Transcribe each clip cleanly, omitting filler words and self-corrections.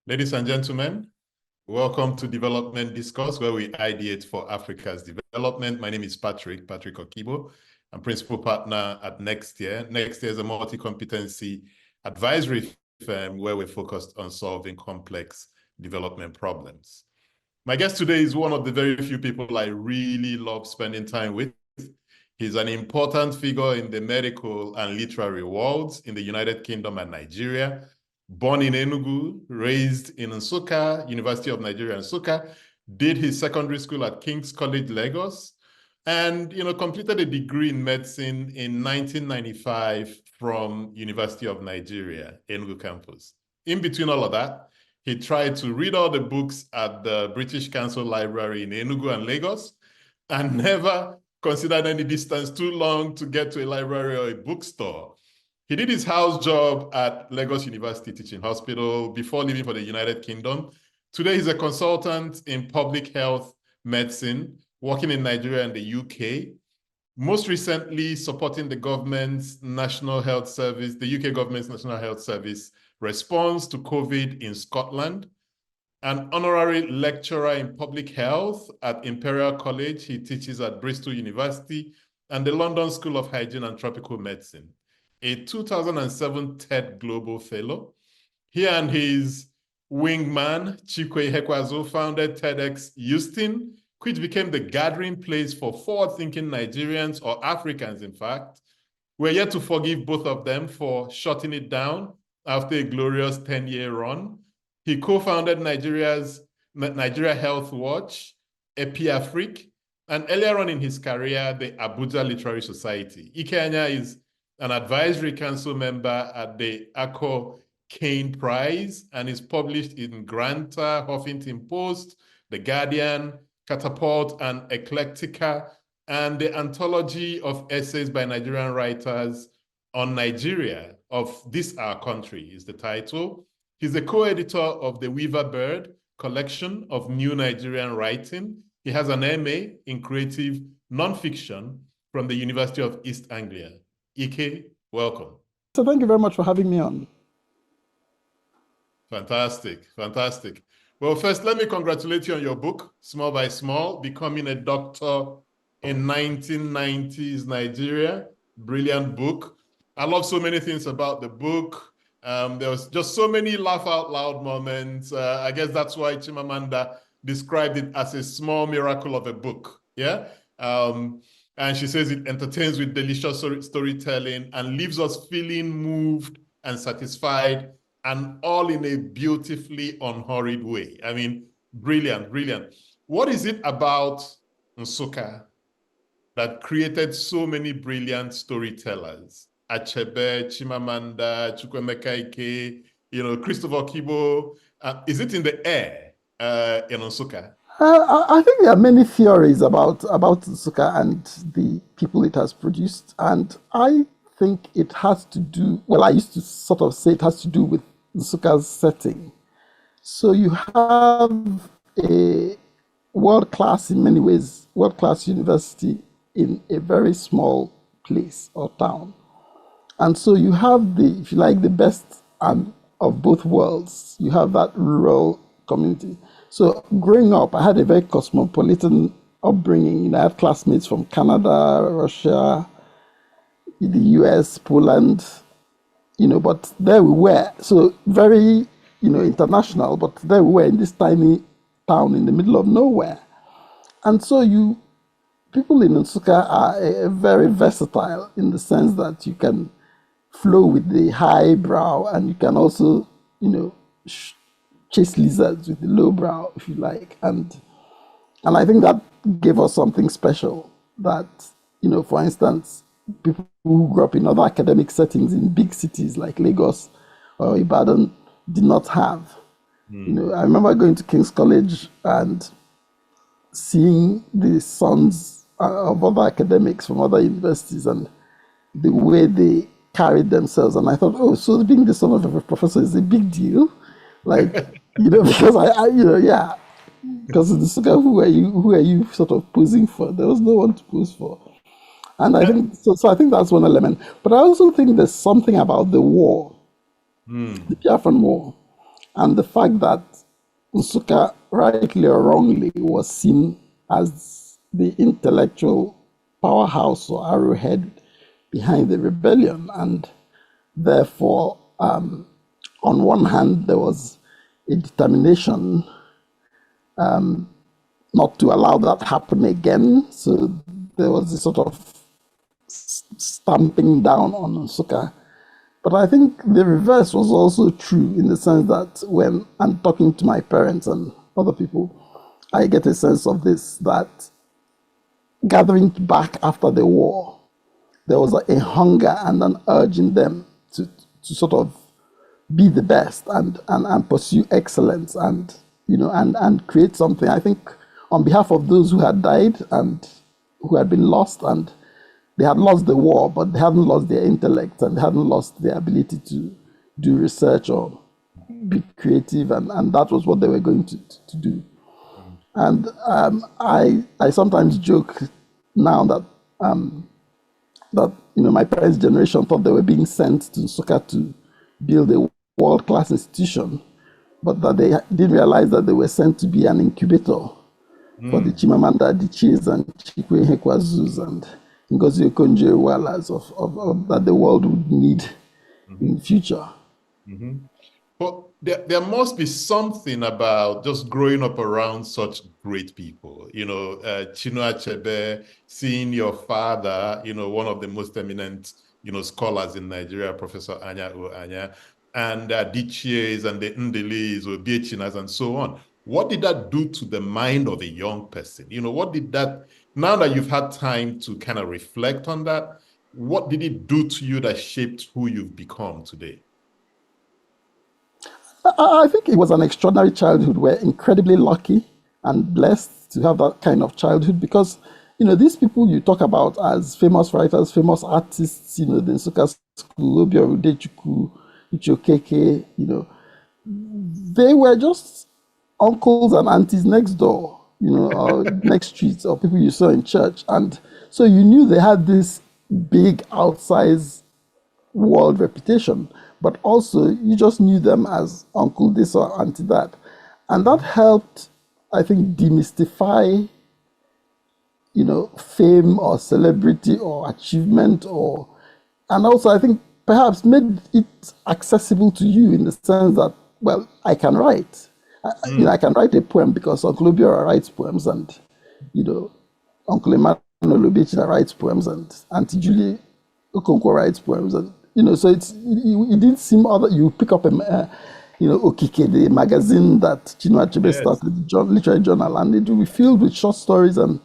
Ladies and gentlemen, welcome to Development Discourse, where we ideate for Africa's development. My name is Patrick Okigbo. I'm principal partner at Nextier. Nextier is a multi-competency advisory firm where we're focused on solving complex development problems. My guest today is one of the very few people I really love spending time with. He's an important figure in the medical and literary worlds in the United Kingdom and Nigeria. Born in Enugu, raised in Nsukka, University of Nigeria, Nsukka, did his secondary school at King's College, Lagos, and completed a degree in medicine in 1995 from University of Nigeria, Enugu campus. In between all of that, he tried to read all the books at the British Council Library in Enugu and Lagos, and never considered any distance too long to get to a library or a bookstore. He did his house job at Lagos University Teaching Hospital before leaving for the United Kingdom. Today, he's a consultant in public health medicine, working in Nigeria and the UK. Most recently, supporting the government's National Health Service, the UK government's National Health Service response to COVID in Scotland. An honorary lecturer in public health at Imperial College. He teaches at Bristol University and the London School of Hygiene and Tropical Medicine. A 2007 TED Global Fellow. He and his wingman, Chikwe Ihekweazu, founded TEDx Houston, which became the gathering place for forward-thinking Nigerians, or Africans, in fact. We're yet to forgive both of them for shutting it down after a glorious 10-year run. He co-founded Nigeria Health Watch, EpiAfric, and earlier on in his career, the Abuja Literary Society. Ike Anya is an advisory council member at the Ako Kane Prize and is published in Granta, Huffington Post, The Guardian, Catapult, and Eclectica, and the anthology of essays by Nigerian writers on Nigeria of This Our Country is the title. He's the co-editor of the Weaver Bird collection of new Nigerian writing. He has an MA in creative nonfiction from the University of East Anglia. Ike, welcome. So thank you very much for having me on. Fantastic, fantastic. Well, first, let me congratulate you on your book, Small by Small, Becoming a Doctor in 1990s Nigeria. Brilliant book. I love so many things about the book. There was just so many laugh out loud moments. I guess that's why Chimamanda described it as a small miracle of a book. Yeah. And she says it entertains with delicious storytelling and leaves us feeling moved and satisfied, and all in a beautifully unhurried way. I mean, brilliant, brilliant. What is it about Nsukka that created so many brilliant storytellers? Achebe, Chimamanda, Chukwemeka Ike, Christopher Okigbo. Is it in the air in Nsukka? I think there are many theories about Nsukka and the people it has produced. And I think it has to do, well, I used to sort of say it has to do with Nsukka's setting. So you have a world-class, in many ways, world-class university in a very small place or town. And so you have the, if you like, the best of both worlds. You have that rural community. So growing up, I had a very cosmopolitan upbringing. I had classmates from Canada, Russia, the US, Poland, but there we were. So very, international, but there we were in this tiny town in the middle of nowhere. And so people in Nsukka are very versatile in the sense that you can flow with the high brow and you can also, chase lizards with the low brow, if you like. And I think that gave us something special that, for instance, people who grew up in other academic settings in big cities like Lagos or Ibadan did not have. I remember going to King's College and seeing the sons of other academics from other universities and the way they carried themselves. And I thought, so being the son of a professor is a big deal. Like, because because in Nsukka, who are you sort of posing for? There was no one to pose for. And I think, so I think that's one element. But I also think there's something about the war, the Biafran War, And the fact that Nsukka, rightly or wrongly, was seen as the intellectual powerhouse or arrowhead behind the rebellion. And therefore, on one hand, there was a determination not to allow that happen again. So there was this sort of stamping down on Nsukka. But I think the reverse was also true in the sense that when I'm talking to my parents and other people, I get a sense of this, that gathering back after the war, there was a hunger and an urge in them to sort of be the best and pursue excellence and, and create something. I think on behalf of those who had died and who had been lost, and they had lost the war, but they hadn't lost their intellect and they hadn't lost their ability to do research or be creative, and that was what they were going to do. And I sometimes joke now that my parents' generation thought they were being sent to Nsukka to build a world-class institution, but that they didn't realize that they were sent to be an incubator for the Chimamanda Adichies and Chikwe Hekwazus and Ngozi Okonjo-Iwealas of that the world would need in the future. But there must be something about just growing up around such great people. Chinua Achebe, seeing your father, one of the most eminent, scholars in Nigeria, Professor Anya Anya, and Adichies and the Ndelis, Obiechinas, and so on. What did that do to the mind of a young person? What did that, now that you've had time to kind of reflect on that, what did it do to you that shaped who you've become today? I think it was an extraordinary childhood. We're incredibly lucky and blessed to have that kind of childhood because, these people you talk about as famous writers, famous artists, the Nsukka School, Obiora Udechukwu, Ichokeke, they were just uncles and aunties next door, or next streets, or people you saw in church. And so you knew they had this big outsized world reputation, but also you just knew them as uncle this or auntie that. And that helped, I think, demystify, fame or celebrity or achievement, and also I think perhaps made it accessible to you in the sense that, well, I can write. I can write a poem because Uncle Obiora writes poems, and Uncle Emmanuel Obechina writes poems, and Auntie Julie Okonkwo writes poems, and so it didn't seem other. You pick up Okike, the magazine that Chinua Achebe started, the literary journal, and it will be filled with short stories and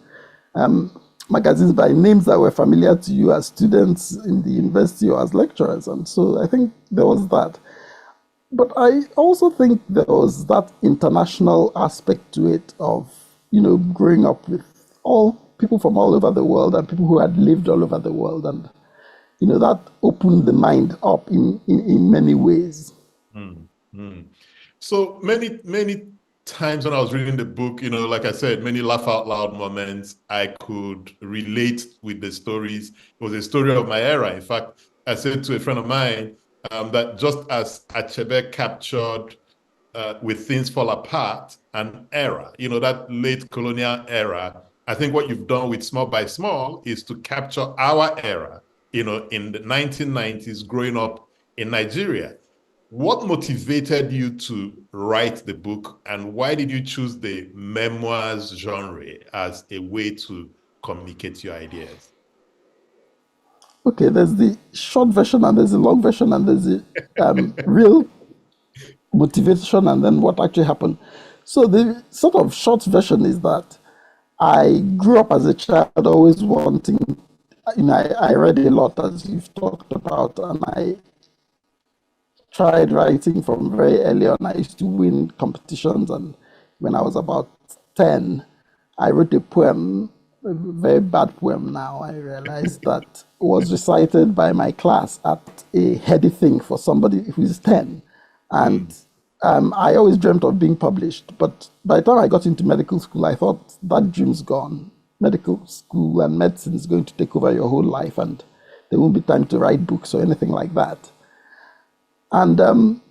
magazines by names that were familiar to you as students in the university or as lecturers, and so I think there was that. But I also think there was that international aspect to it of, growing up with all people from all over the world and people who had lived all over the world. And, that opened the mind up in many ways. So many times when I was reading the book, like I said, many laugh out loud moments, I could relate with the stories. It was a story of my era. In fact, I said to a friend of mine, that just as Achebe captured With Things Fall Apart, an era, that late colonial era, I think what you've done with Small by Small is to capture our era, in the 1990s, growing up in Nigeria. What motivated you to write the book, and why did you choose the memoirs genre as a way to communicate your ideas? Okay, there's the short version and there's the long version and there's the real motivation and then what actually happened. So the sort of short version is that I grew up as a child always wanting, I read a lot as you've talked about, and I tried writing from very early on. I used to win competitions, and when I was about 10, I wrote a poem, a very bad poem now, I realized, that was recited by my class at a heady thing for somebody who is 10. And I always dreamt of being published, but by the time I got into medical school, I thought that dream's gone. Medical school and medicine is going to take over your whole life, and there won't be time to write books or anything like that. And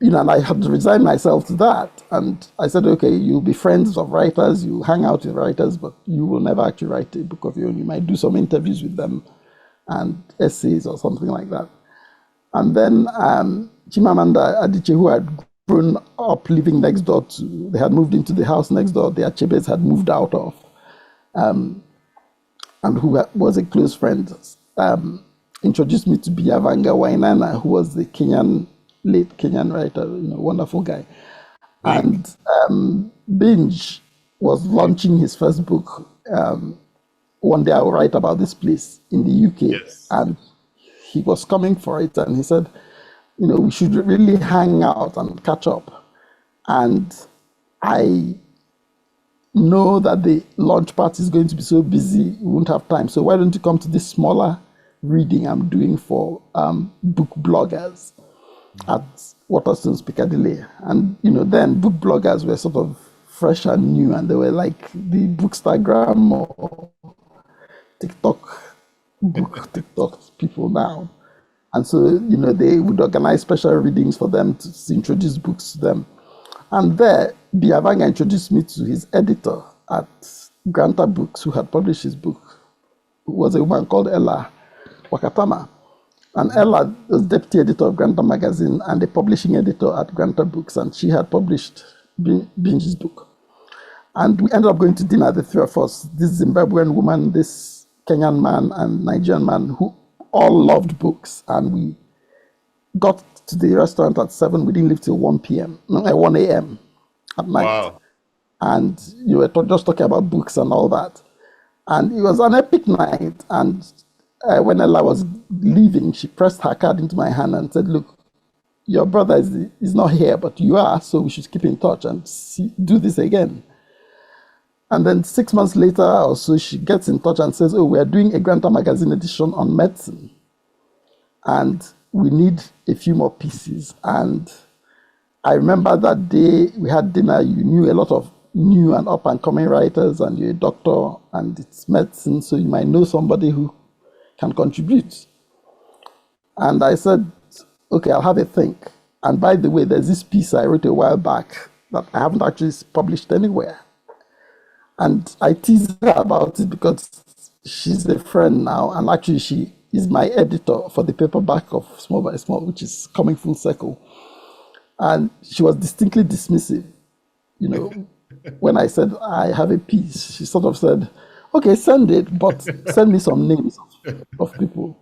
and I had to resign myself to that. And I said, okay, you'll be friends of writers, you hang out with writers, but you will never actually write a book of your own. You might do some interviews with them and essays or something like that. And then Chimamanda Adichie, who had grown up living next door they had moved into the house next door, the Achebes had moved out of, and who was a close friend, introduced me to Biavanga Wainaina, who was the late Kenyan writer, wonderful guy. And Binge was launching his first book. One day I will write about this place in the UK. Yes. And he was coming for it, and he said, we should really hang out and catch up. And I know that the launch party is going to be so busy, we won't have time. So why don't you come to this smaller reading I'm doing for book bloggers at Waterstones Piccadilly. And, then book bloggers were sort of fresh and new, and they were like the Bookstagram or TikTok people now. And so, they would organize special readings for them to introduce books to them. And there, Biavanga introduced me to his editor at Granta Books, who had published his book, who was a woman called Ella Wakatama. And Ella was deputy editor of Granta Magazine and a publishing editor at Granta Books, and she had published Binge's book. And we ended up going to dinner, the three of us, this Zimbabwean woman, this Kenyan man, and Nigerian man, who all loved books. And we got to the restaurant at 7. We didn't leave till 1 a.m. at night. Wow. And you were just talking about books and all that. And it was an epic night. And when Ella was leaving, she pressed her card into my hand and said, look, your brother is not here, but you are, so we should keep in touch and do this again. And then 6 months later or so, she gets in touch and says, we are doing a Granta Magazine edition on medicine. And we need a few more pieces. And I remember that day we had dinner. You knew a lot of new and up and coming writers, and you're a doctor and it's medicine, so you might know somebody who can contribute. And I said, okay, I'll have a think. And by the way, there's this piece I wrote a while back that I haven't actually published anywhere. And I teased her about it because she's a friend now, and actually she is my editor for the paperback of Small by Small, which is coming full circle. And she was distinctly dismissive. When I said I have a piece, she sort of said, okay, send it, but send me some names of people.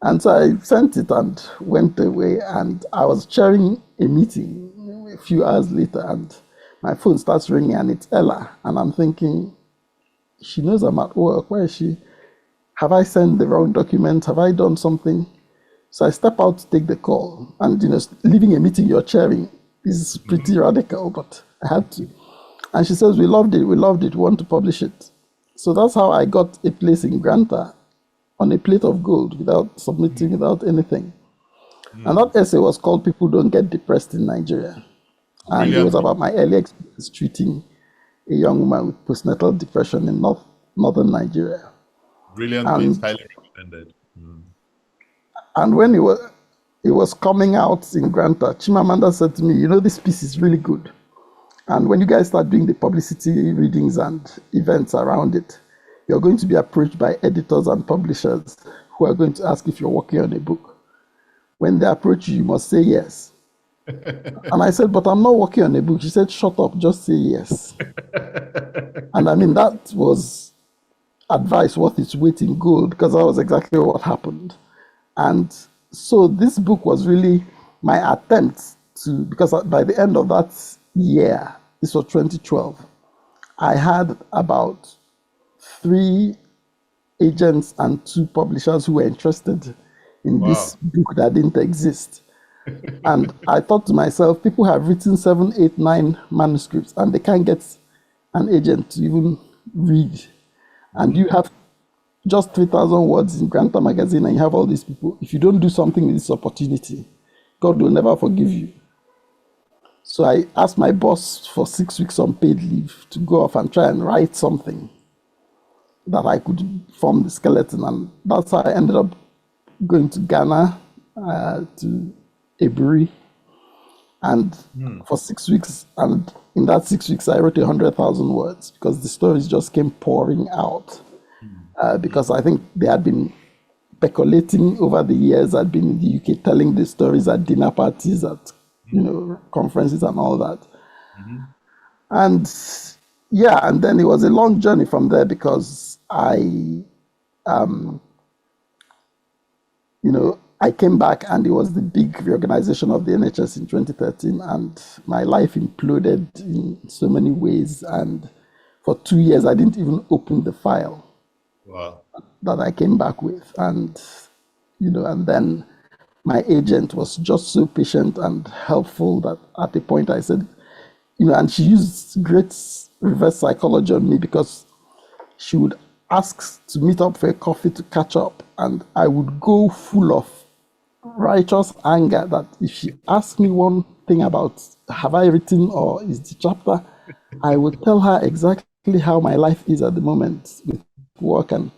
And so I sent it and went away, and I was chairing a meeting a few hours later, and my phone starts ringing, and it's Ella. And I'm thinking, she knows I'm at work. Where is she? Have I sent the wrong document? Have I done something? So I step out to take the call. And, leaving a meeting you're chairing is pretty radical, but I had to. And she says, we loved it, we want to publish it. So that's how I got a place in Granta on a plate of gold without submitting, without anything. And that essay was called People Don't Get Depressed in Nigeria. And it was about my early experience treating a young woman with postnatal depression in northern Nigeria. Brilliant piece, highly recommended. And when it was coming out in Granta, Chimamanda said to me, this piece is really good. And when you guys start doing the publicity readings and events around it, you're going to be approached by editors and publishers who are going to ask if you're working on a book. When they approach you, you must say yes. And I said, but I'm not working on a book. She said, shut up, just say yes. And that was advice worth its weight in gold, because that was exactly what happened. And so this book was really my attempt to, because by the end of that year, this was 2012, I had about 3 agents and 2 publishers who were interested in this book that didn't exist. And I thought to myself, people have written 7, 8, 9 manuscripts, and they can't get an agent to even read. And you have just 3,000 words in Granta Magazine, and you have all these people. If you don't do something with this opportunity, God will never forgive you. So I asked my boss for 6 weeks on paid leave to go off and try and write something that I could form the skeleton. And that's how I ended up going to Ghana, to Eburi, And for 6 weeks, and in that 6 weeks, I wrote 100,000 words because the stories just came pouring out. Because I think they had been percolating over the years. I'd been in the UK telling the stories at dinner parties, at conferences and all that. And yeah, and then it was a long journey from there because I came back and it was the big reorganization of the NHS in 2013, and my life imploded in so many ways. And for 2 years, I didn't even open the file that I came back with. And, and then my agent was just so patient and helpful that at a point I said, and she used great reverse psychology on me because she would ask to meet up for a coffee to catch up. And I would go full of righteous anger that if she asked me one thing about have I written or is the chapter, I would tell her exactly how my life is at the moment with work, and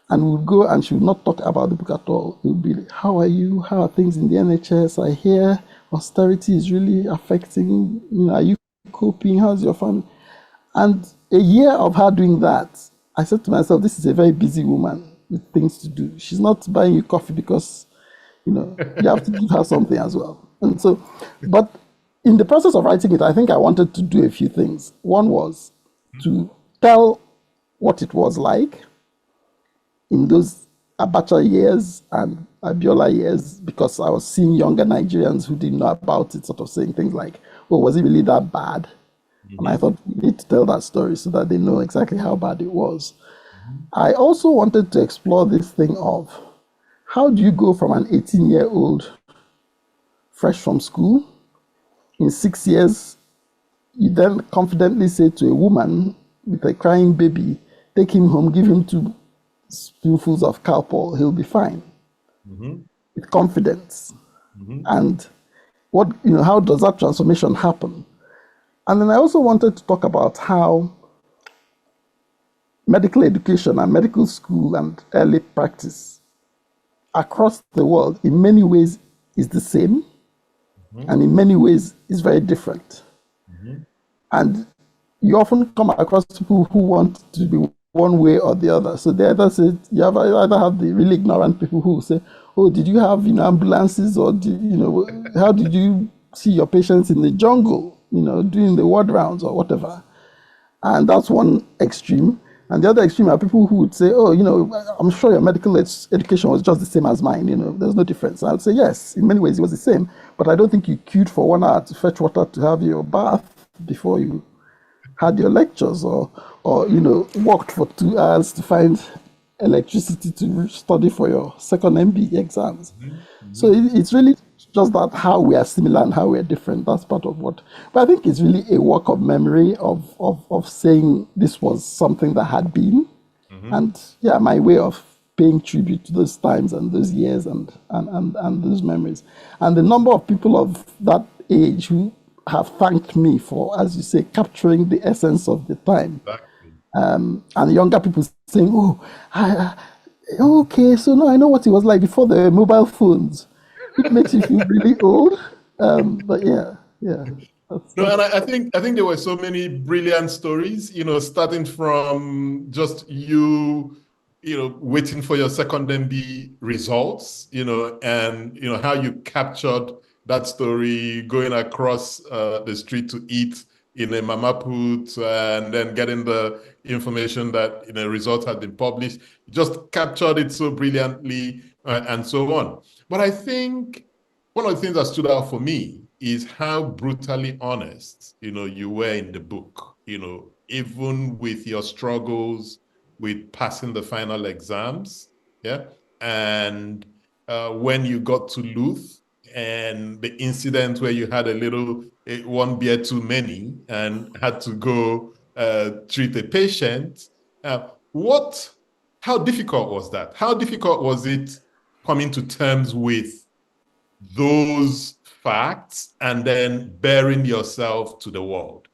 we would go and she would not talk about the book at all. It would be, how are you? How are things in the NHS? I hear austerity is really affecting, are you coping? How's your family? And a year of her doing that, I said to myself, this is a very busy woman with things to do. She's not buying you coffee because you have to give her something as well. And so, but in the process of writing it, I think I wanted to do a few things. One was to tell what it was like in those Abacha years and Abiola years, because I was seeing younger Nigerians who didn't know about it, sort of saying things like, oh, was it really that bad? And I thought we need to tell that story so that they know exactly how bad it was. I also wanted to explore this thing of how do you go from an 18-year-old fresh from school, in 6 years, you then confidently say to a woman with a crying baby, take him home, give him 2 spoonfuls of Calpol, he'll be fine. With confidence. And how does that transformation happen? And then I also wanted to talk about how medical education and medical school and early practice across the world in many ways is the same, and in many ways is very different. And you often come across people who want to be one way or the other. So they either say, either have the really ignorant people who say, oh, did you have ambulances, or how did you see your patients in the jungle, doing the ward rounds or whatever? And that's one extreme. And the other extreme are people who would say, oh, I'm sure your medical education was just the same as mine, there's no difference. I would say, yes, in many ways it was the same, but I don't think you queued for 1 hour to fetch water to have your bath before you had your lectures, or walked for 2 hours to find electricity to study for your second MB exams. So it's really just that how we are similar and how we are different. That's part of what. But I think it's really a work of memory of saying this was something that had been, and my way of paying tribute to those times and those years and those memories. And the number of people of that age who have thanked me for, as you say, capturing the essence of the time. And younger people saying, oh, okay, so now I know what it was like before the mobile phones. It makes you feel really old. But yeah. No, and I think there were so many brilliant stories, starting from just you waiting for your second MB results, and how you captured that story, going across the street to eat in a mama put, and then getting the information that results had been published. You just captured it so brilliantly, and so on. But I think one of the things that stood out for me is how brutally honest, you were in the book, even with your struggles with passing the final exams, and when you got to Luth, and the incident where you had one beer too many and had to go treat a patient. How difficult was that? How difficult was it coming to terms with those facts and then bearing yourself to the world?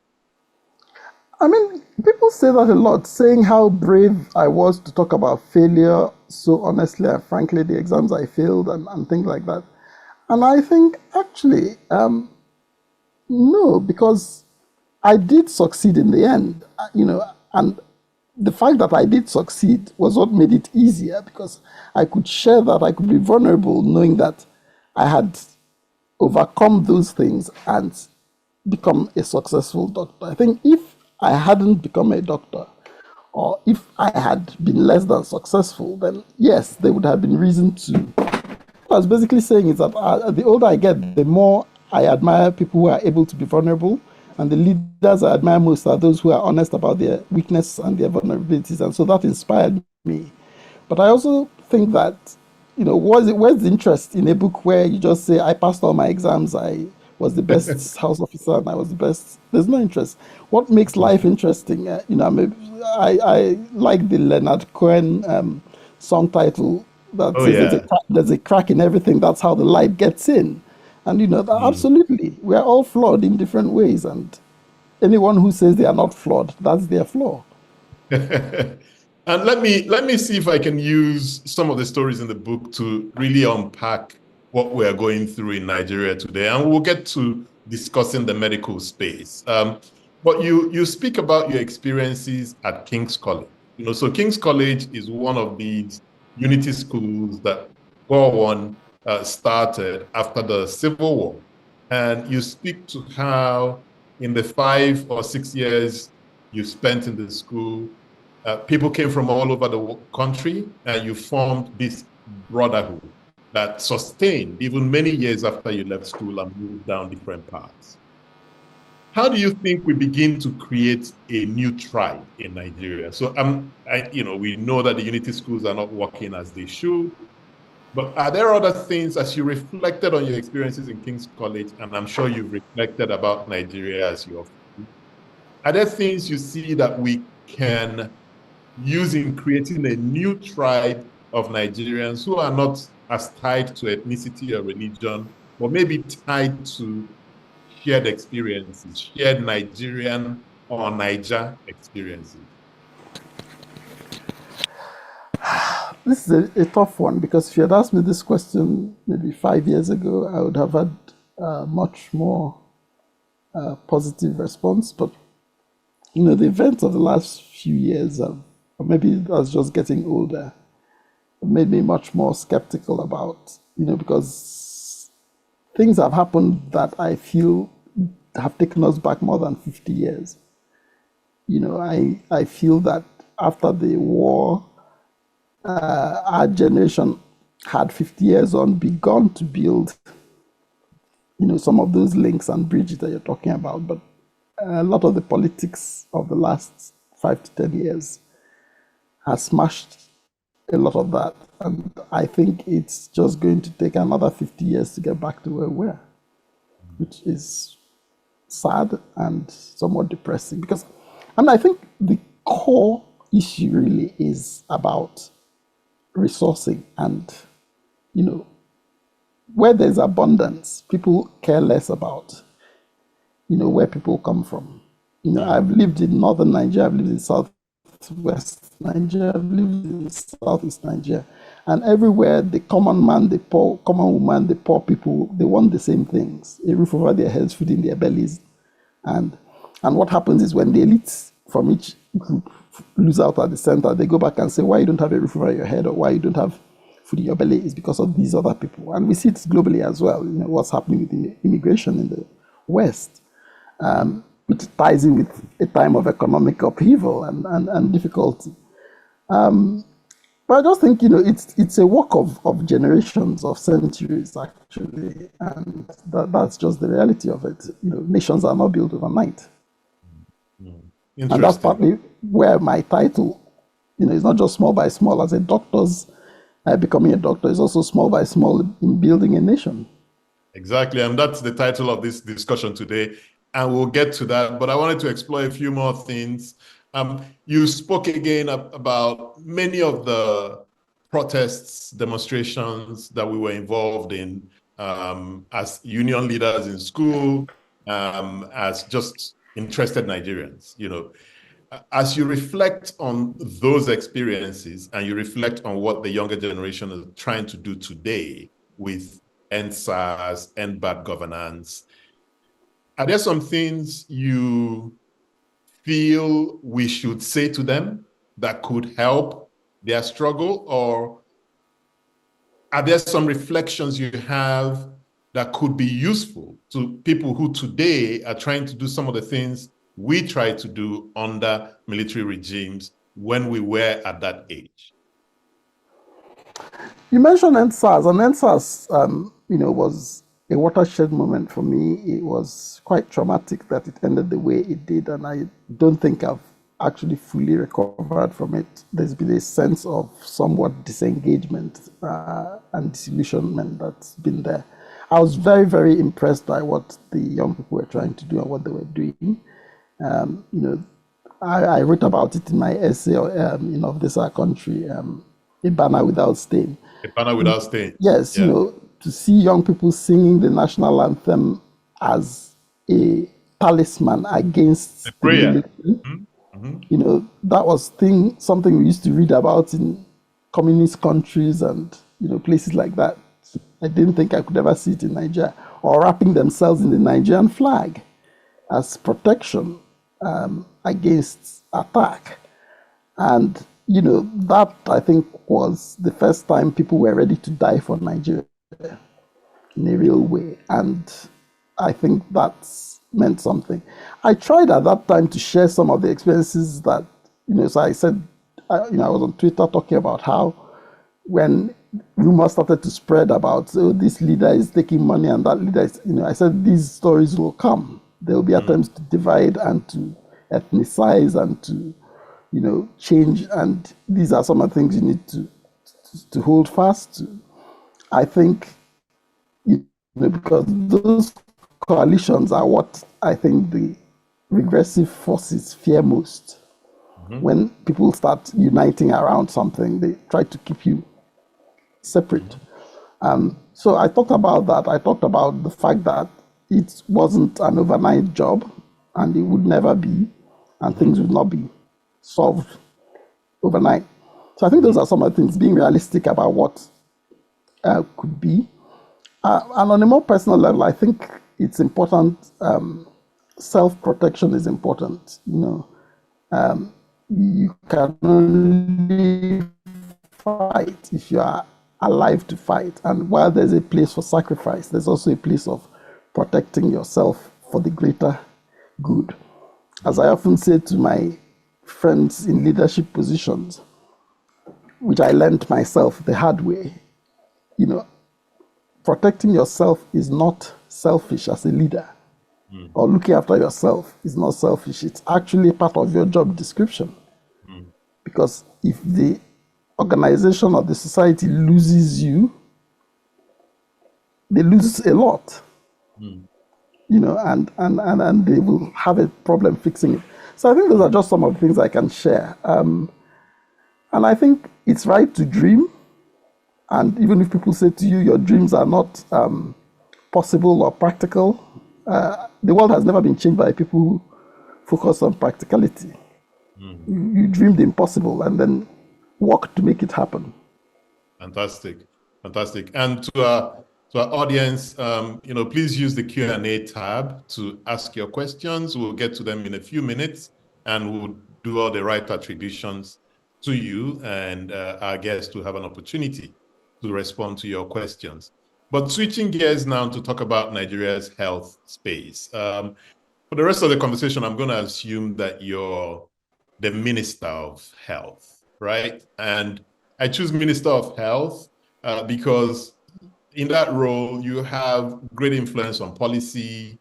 I mean, people say that a lot, saying how brave I was to talk about failure so honestly and frankly, the exams I failed and things like that. And I think actually, No, because I did succeed in the end, and the fact that I did succeed was what made it easier because I could share that, I could be vulnerable, knowing that I had overcome those things and become a successful doctor. I think if I hadn't become a doctor, or if I had been less than successful, then yes, there would have been reason to. What I was basically saying is that the older I get, the more I admire people who are able to be vulnerable. And the leaders I admire most are those who are honest about their weakness and their vulnerabilities. And so that inspired me. But I also think that, where's the interest in a book where you just say, I passed all my exams, I was the best house officer, and I was the best? There's no interest. What makes life interesting? I like the Leonard Cohen song title that Oh, says yeah. there's a crack in everything, that's how the light gets in. And absolutely, we are all flawed in different ways. And anyone who says they are not flawed, that's their flaw. And let me see if I can use some of the stories in the book to really unpack what we are going through in Nigeria today. And we'll get to discussing the medical space. But you speak about your experiences at King's College. So King's College is one of these unity schools that Gowon started after the Civil War. And you speak to how in the 5 or 6 years you spent in the school, people came from all over the country, and you formed this brotherhood that sustained even many years after you left school and moved down different paths. How do you think we begin to create a new tribe in Nigeria? So, we know that the unity schools are not working as they should, but are there other things, as you reflected on your experiences in King's College, and I'm sure you've reflected about Nigeria as you are there things you see that we can use in creating a new tribe of Nigerians who are not as tied to ethnicity or religion, but maybe tied to shared experiences, shared Nigerian or Niger experiences? This is a tough one because if you had asked me this question maybe 5 years ago, I would have had much more positive response. But the events of the last few years, or maybe that's just getting older, made me much more skeptical about, because things have happened that I feel have taken us back more than 50 years. I feel that after the war, our generation had 50 years on begun to build, some of those links and bridges that you're talking about. But a lot of the politics of the last 5 to 10 years has smashed a lot of that. And I think it's just going to take another 50 years to get back to where we were, which is sad and somewhat depressing. And I think the core issue really is about resourcing and, where there's abundance, people care less about, where people come from. I've lived in northern Nigeria, I've lived in southwest Nigeria, I've lived in southeast Nigeria. And everywhere, the common man, the poor, common woman, the poor people, they want the same things: a roof over their heads, food in their bellies. And what happens is when the elites from each group lose out at the center, they go back and say, why you don't have a roof over your head or why you don't have food in your belly is because of these other people. And we see it globally as well, what's happening with immigration in the West, which ties in with a time of economic upheaval and difficulty. But I just think, it's a work of generations, of centuries, actually. And that's just the reality of it. Nations are not built overnight. And that's partly where my title, is not just small by small. As a doctor's becoming a doctor is also small by small in building a nation. Exactly. And that's the title of this discussion today. And we'll get to that. But I wanted to explore a few more things. You spoke again about many of the protests, demonstrations that we were involved in as union leaders in school, as just interested Nigerians. As you reflect on those experiences and you reflect on what the younger generation is trying to do today with EndSARS, End Bad Governance, are there some things you feel we should say to them that could help their struggle? Or are there some reflections you have that could be useful to people who today are trying to do some of the things we tried to do under military regimes when we were at that age? You mentioned NSAS, and NSAS, was a watershed moment for me. It was quite traumatic that it ended the way it did, and I don't think I've actually fully recovered from it. There's been a sense of somewhat disengagement and disillusionment that's been there. I was very, very impressed by what the young people were trying to do and what they were doing. I wrote about it in my essay, Of This Our Country, A Banner Without Stain. A banner without stain. Yes, Yeah. To see young people singing the national anthem as a talisman against The prayer. the military, that was something we used to read about in communist countries and places like that. I didn't think I could ever see it in Nigeria. Or wrapping themselves in the Nigerian flag as protection against attack. And that I think was the first time people were ready to die for Nigeria in a real way. And I think that's meant something. I tried at that time to share some of the experiences that, so I said, I was on Twitter talking about how when rumors started to spread about, this leader is taking money and that leader is, I said, these stories will come. There will be attempts to divide and to ethnicize and to change, and these are some of the things you need to hold fast to. I think, because those coalitions are what I think the regressive forces fear most. When people start uniting around something, they try to keep you separate. So I talked about that. I talked about the fact that it wasn't an overnight job, and it would never be, and things would not be solved overnight. So I think those are some of the things, being realistic about what could be. And on a more personal level, I think it's important, self-protection is important. You can only fight if you are alive to fight. And while there's a place for sacrifice, there's also a place of protecting yourself for the greater good. As I often say to my friends in leadership positions, which I learned myself the hard way, protecting yourself is not selfish as a leader, or looking after yourself is not selfish. It's actually part of your job description. Because if the organization or the society loses you, they lose a lot. And they will have a problem fixing it. So I think those are just some of the things I can share. And I think it's right to dream. And even if people say to you, your dreams are not possible or practical, the world has never been changed by people who focus on practicality. You dream the impossible and then work to make it happen. Fantastic. And to our audience, please use the Q&A tab to ask your questions. We'll get to them in a few minutes, and we'll do all the right attributions to you and our guests to have an opportunity to respond to your questions. But switching gears now to talk about Nigeria's health space. For the rest of the conversation, I'm going to assume that you're the Minister of Health, right? And I choose Minister of Health because in that role, you have great influence on policy.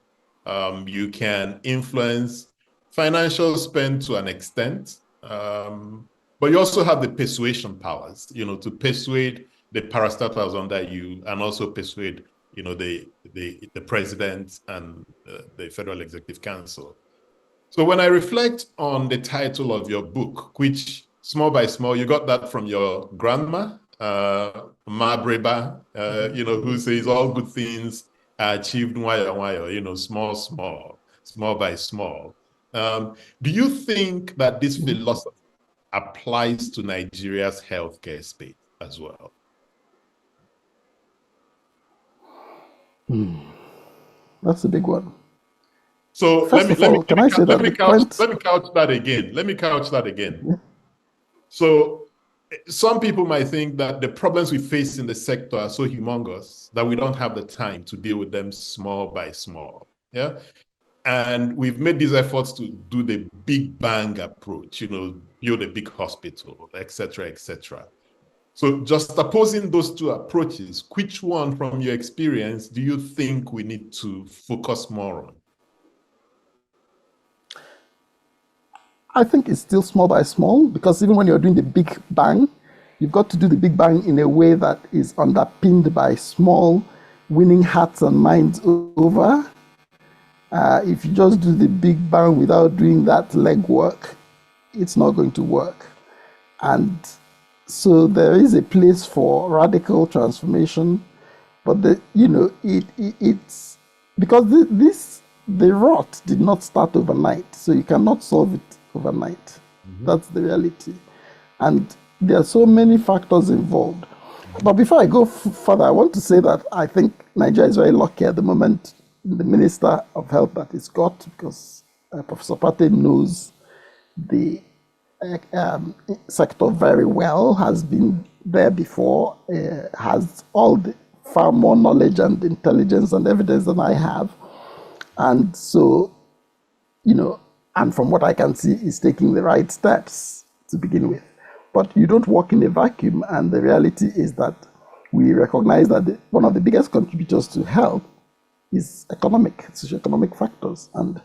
You can influence financial spend to an extent, but you also have the persuasion powers, to persuade the parastatals under you, and also persuade, the president and the Federal Executive Council. So when I reflect on the title of your book, which small by small, you got that from your grandma, Ma Breba, who says all good things are achieved nwayọ, small by small. Do you think that this philosophy applies to Nigeria's healthcare space as well? That's a big one. So First of all, can I say that the point... Let me couch that again. Let me couch that again. Yeah. So some people might think that the problems we face in the sector are so humongous that we don't have the time to deal with them small by small. Yeah. And we've made these efforts to do the big bang approach, you know, build a big hospital, et cetera, et cetera. So just opposing those two approaches, which one from your experience do you think we need to focus more on? I think it's still small by small, because even when you're doing the big bang, you've got to do the big bang in a way that is underpinned by small, winning hearts and minds over. If you just do the big bang without doing that legwork, it's not going to work. And so there is a place for radical transformation, but it's because the rot did not start overnight, so you cannot solve it overnight. Mm-hmm. That's the reality. And there are so many factors involved. But before I go further, I want to say that I think Nigeria is very lucky at the moment. The Minister of Health that it's got, because Professor Pate knows the sector very well, has been there before, has all the far more knowledge and intelligence and evidence than I have. And so, and from what I can see, is taking the right steps to begin with. But you don't work in a vacuum, and the reality is that we recognize that one of the biggest contributors to health is socioeconomic factors, and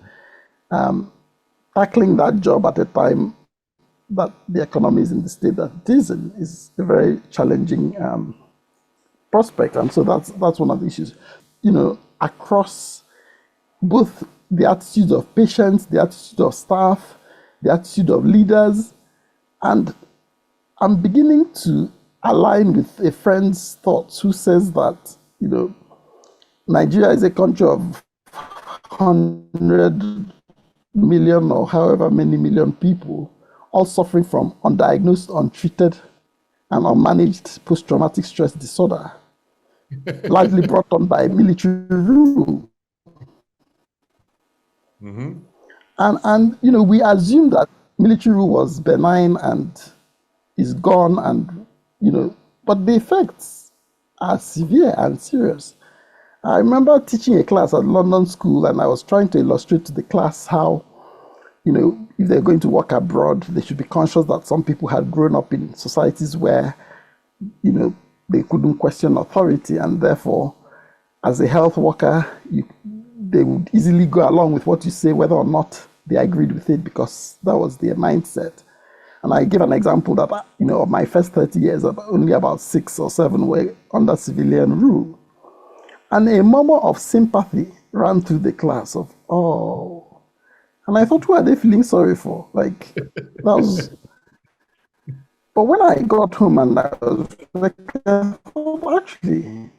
tackling that job at a time that the economy is in the state that it is in is a very challenging prospect, and so that's one of the issues. Across both the attitude of patients, the attitude of staff, the attitude of leaders, and I'm beginning to align with a friend's thoughts who says that, Nigeria is a country of 100 million or however many million people, all suffering from undiagnosed, untreated, and unmanaged post-traumatic stress disorder, largely brought on by military rule. Mm-hmm. And we assume that military rule was benign and is gone, and but the effects are severe and serious. I remember teaching a class at London School, and I was trying to illustrate to the class how, if they're going to work abroad, they should be conscious that some people had grown up in societies where, they couldn't question authority, and therefore, as a health worker, they would easily go along with what you say, whether or not they agreed with it, because that was their mindset. And I give an example that, of my first 30 years, only about 6 or 7 were under civilian rule. And a murmur of sympathy ran through the class of, oh. And I thought, who are they feeling sorry for? Like, that was... But when I got home and I was like, oh, actually,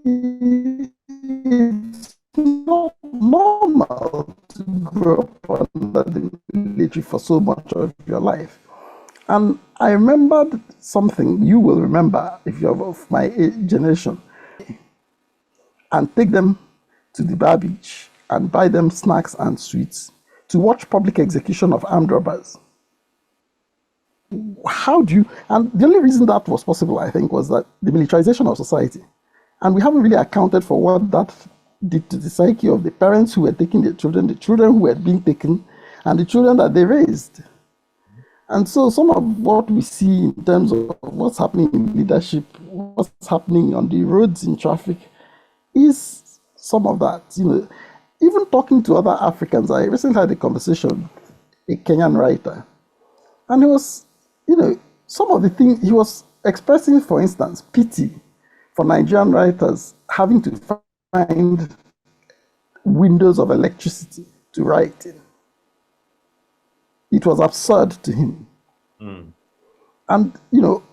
it's not normal to grow up under the military for so much of your life. And I remembered something you will remember if you're of my generation, and take them to the bar beach and buy them snacks and sweets to watch public execution of armed robbers. How do you... And the only reason that was possible, I think, was that the militarization of society. And we haven't really accounted for what that did to the psyche of the parents who were taking their children, the children who were being taken, and the children that they raised. And so some of what we see in terms of what's happening in leadership, what's happening on the roads in traffic, is some of that. Even talking to other Africans, I recently had a conversation with a Kenyan writer, and he was, some of the things he was expressing, for instance, pity for Nigerian writers having to find windows of electricity to write in. It was absurd to him. Mm. And,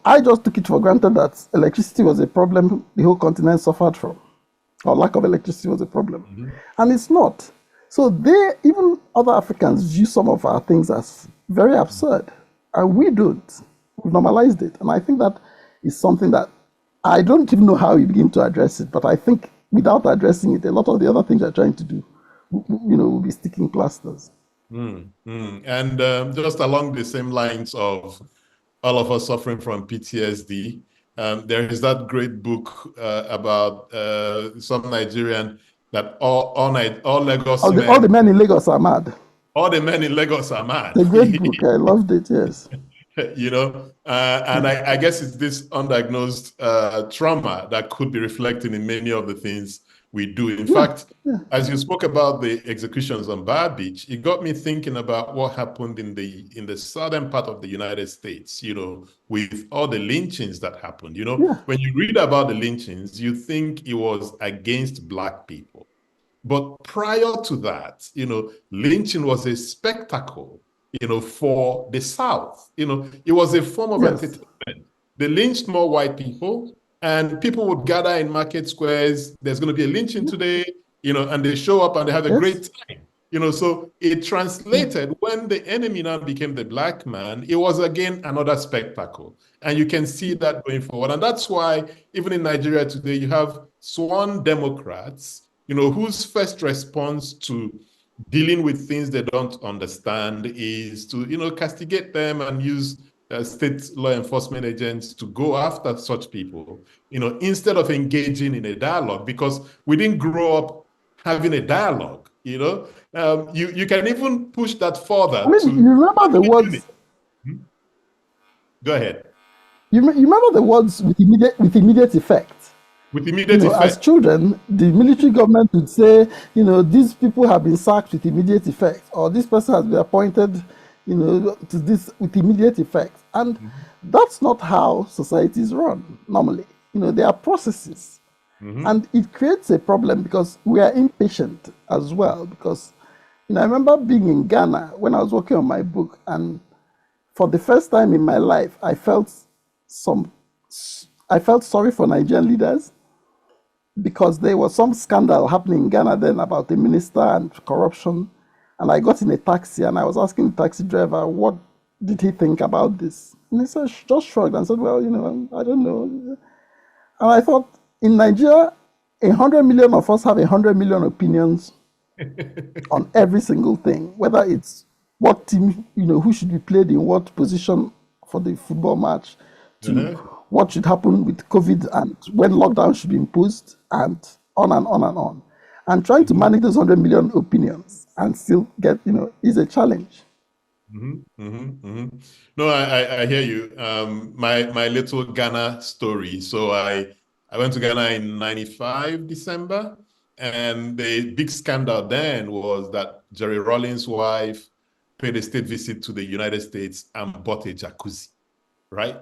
I just took it for granted that electricity was a problem the whole continent suffered from, or lack of electricity was a problem. Mm-hmm. And it's not. So even other Africans view some of our things as very absurd, and we don't. We've normalized it. And I think that is something that I don't even know how we begin to address it, but I think without addressing it, a lot of the other things they're trying to do, will be sticking plasters. And just along the same lines of all of us suffering from PTSD, there is that great book about some Nigerian that all Lagos All men, the men in Lagos are mad. all the men in Lagos are mad. It's a great book. I loved it. Yes. And I guess it's this undiagnosed trauma that could be reflecting in many of the things we do. In fact, as you spoke about the executions on Bar Beach, it got me thinking about what happened in the southern part of the United States, with all the lynchings that happened. When you read about the lynchings, you think it was against Black people. But prior to that, lynching was a spectacle, for the South. It was a form of entertainment. They lynched more white people, and people would gather in market squares. There's going to be a lynching today, and they show up and they have a great time. So it translated when the enemy now became the Black man, it was again another spectacle. And you can see that going forward. And that's why even in Nigeria today, you have sworn Democrats, whose first response to dealing with things they don't understand is to, castigate them and use state law enforcement agents to go after such people, instead of engaging in a dialogue, because we didn't grow up having a dialogue, you can even push that further. I mean, you remember the words. Go ahead. You remember the words with immediate effect. With immediate effect. As children, the military government would say, these people have been sacked with immediate effect, or this person has been appointed, to this with immediate effect. And that's not how societies run normally. There are processes. And it creates a problem because we are impatient as well. Because, I remember being in Ghana when I was working on my book, and for the first time in my life, I felt sorry for Nigerian leaders, because there was some scandal happening in Ghana then about the minister and corruption. And I got in a taxi and I was asking the taxi driver, what did he think about this? And he said, just shrugged and said, well, I don't know. And I thought, in Nigeria, 100 million of us have 100 million opinions on every single thing, whether it's what team, who should be played in what position for the football match, to what should happen with COVID and when lockdown should be imposed, and on and on and on. And trying to manage those 100 million opinions and still get, is a challenge. No, I hear you. My little Ghana story. So I went to Ghana in '95, December, and the big scandal then was that Jerry Rawlings' wife paid a state visit to the United States and bought a jacuzzi, right?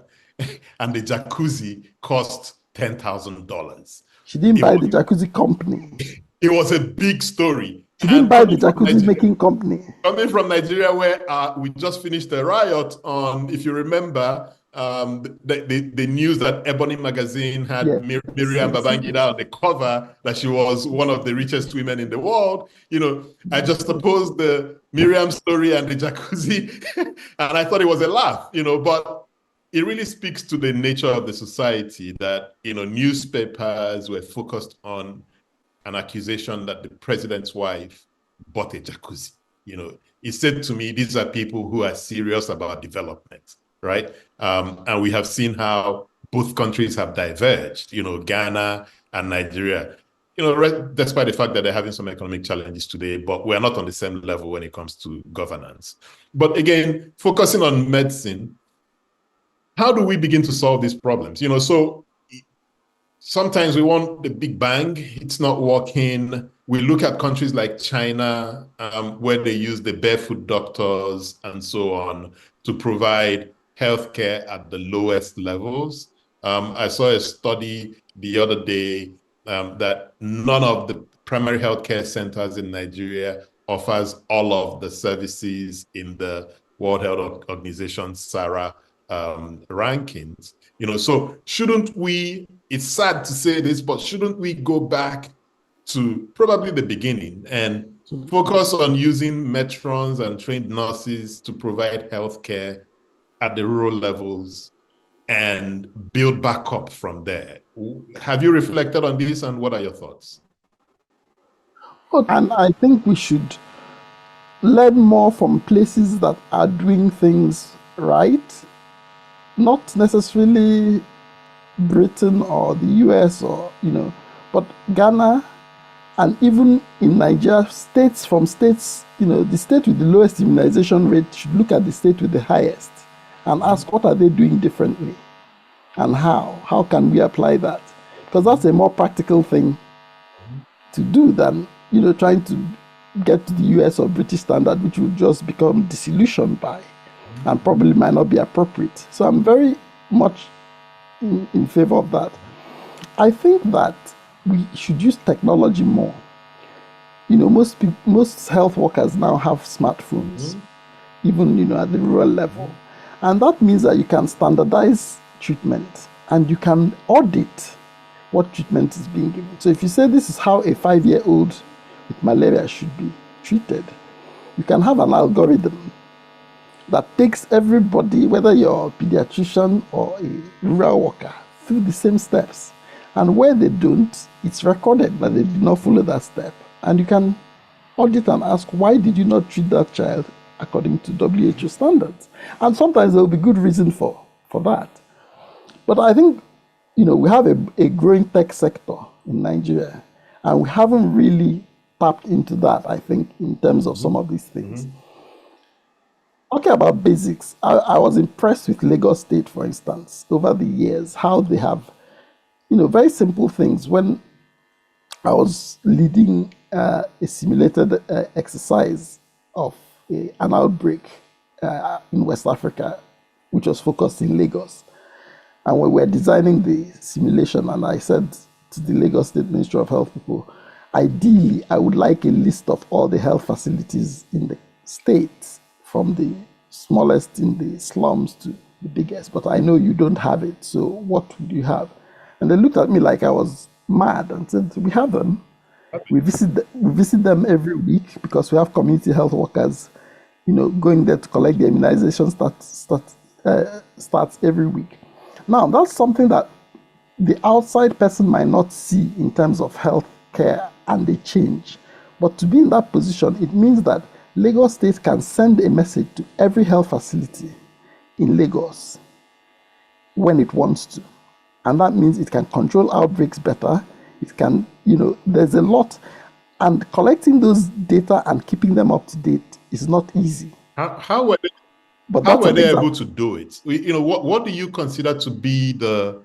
And the jacuzzi cost $10,000. She didn't buy the jacuzzi company. It was a big story. She didn't buy the jacuzzi making company. Coming from Nigeria, where we just finished a riot on, if you remember, the news that Ebony magazine had Miriam Babangida on the cover, that she was one of the richest women in the world. I just opposed the Miriam story and the jacuzzi, and I thought it was a laugh, but it really speaks to the nature of the society that, newspapers were focused on an accusation that the president's wife bought a jacuzzi. He said to me, these are people who are serious about development, right? And we have seen how both countries have diverged, Ghana and Nigeria, despite the fact that they're having some economic challenges today, but we're not on the same level when it comes to governance. But again, focusing on medicine, how do we begin to solve these problems? So sometimes we want the big bang. It's not working. We look at countries like China, where they use the barefoot doctors and so on to provide healthcare at the lowest levels. I saw a study the other day that none of the primary healthcare centers in Nigeria offers all of the services in the World Health Organization, SARA, rankings. So shouldn't we, it's sad to say this, but shouldn't we go back to probably the beginning and focus on using matrons and trained nurses to provide healthcare at the rural levels and build back up from there. Have you reflected on this, and what are your thoughts? And I think we should learn more from places that are doing things right, not necessarily Britain or the US or, but Ghana, and even in Nigeria, states, the state with the lowest immunization rate should look at the state with the highest and ask, what are they doing differently? And how? How can we apply that? Because that's a more practical thing to do than, trying to get to the US or British standard, which will just become disillusioned by and probably might not be appropriate. So I'm very much in favor of that. I think that we should use technology more. Most health workers now have smartphones, even at the rural level, and that means that you can standardize treatment and you can audit what treatment is being given. So if you say this is how a 5-year-old with malaria should be treated, you can have an algorithm that takes everybody, whether you're a pediatrician or a rural worker, through the same steps. And where they don't, it's recorded that they did not follow that step. And you can audit and ask, why did you not treat that child according to WHO standards? And sometimes there will be good reason for that. But I think, we have a growing tech sector in Nigeria, and we haven't really tapped into that, I think, in terms of some of these things. Talking about basics, I was impressed with Lagos State, for instance, over the years, how they have, very simple things. When I was leading a simulated exercise of an outbreak in West Africa, which was focused in Lagos, and we were designing the simulation, and I said to the Lagos State Ministry of Health people, ideally, I would like a list of all the health facilities in the state, from the smallest in the slums to the biggest, but I know you don't have it, so what would you have? And they looked at me like I was mad and said, we have them. We visit them every week because we have community health workers, going there to collect the immunization starts every week. Now, that's something that the outside person might not see in terms of health care and the change. But to be in that position, it means that Lagos State can send a message to every health facility in Lagos when it wants to. And that means it can control outbreaks better. It can, there's a lot. And collecting those data and keeping them up to date is not easy. How were they able to do it? What do you consider to be the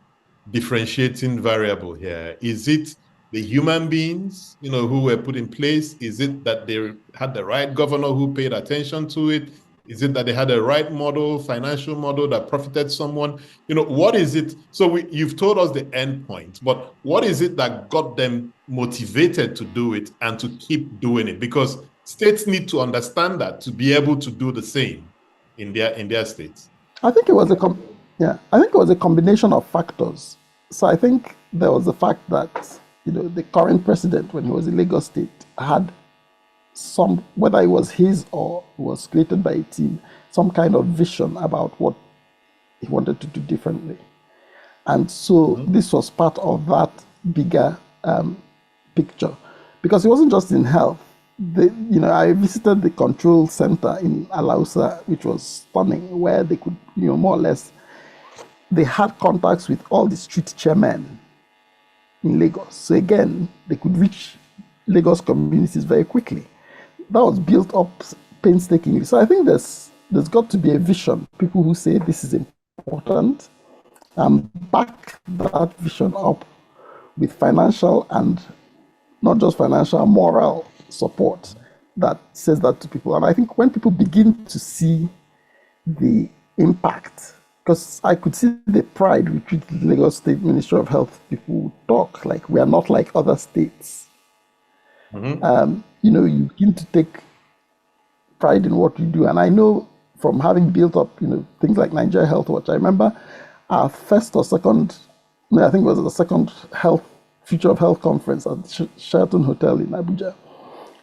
differentiating variable here? Is it the human beings, who were put in place? Is it that they had the right governor who paid attention to it? Is it that they had a right model, financial model that profited someone? What is it? So you've told us the end point, but what is it that got them motivated to do it and to keep doing it? Because states need to understand that to be able to do the same in their states. I think it was a combination of factors. So I think there was the fact that the current president, when he was in Lagos State, had some, whether it was his or was created by a team, some kind of vision about what he wanted to do differently. And so this was part of that bigger picture. Because it wasn't just in health. I visited the control center in Alausa, which was stunning, where they could, more or less, they had contacts with all the street chairmen in Lagos. So again, they could reach Lagos communities very quickly. That was built up painstakingly. So I think there's got to be a vision. People who say this is important, back that vision up with financial and not just financial, moral support that says that to people. And I think when people begin to see the impact, because I could see the pride with which the Lagos State Ministry of Health people talk, like we are not like other states. You begin to take pride in what we do. And I know from having built up, things like Nigeria Health Watch, I remember our first or second, I think it was the second Future of Health conference at the Sheraton Hotel in Abuja.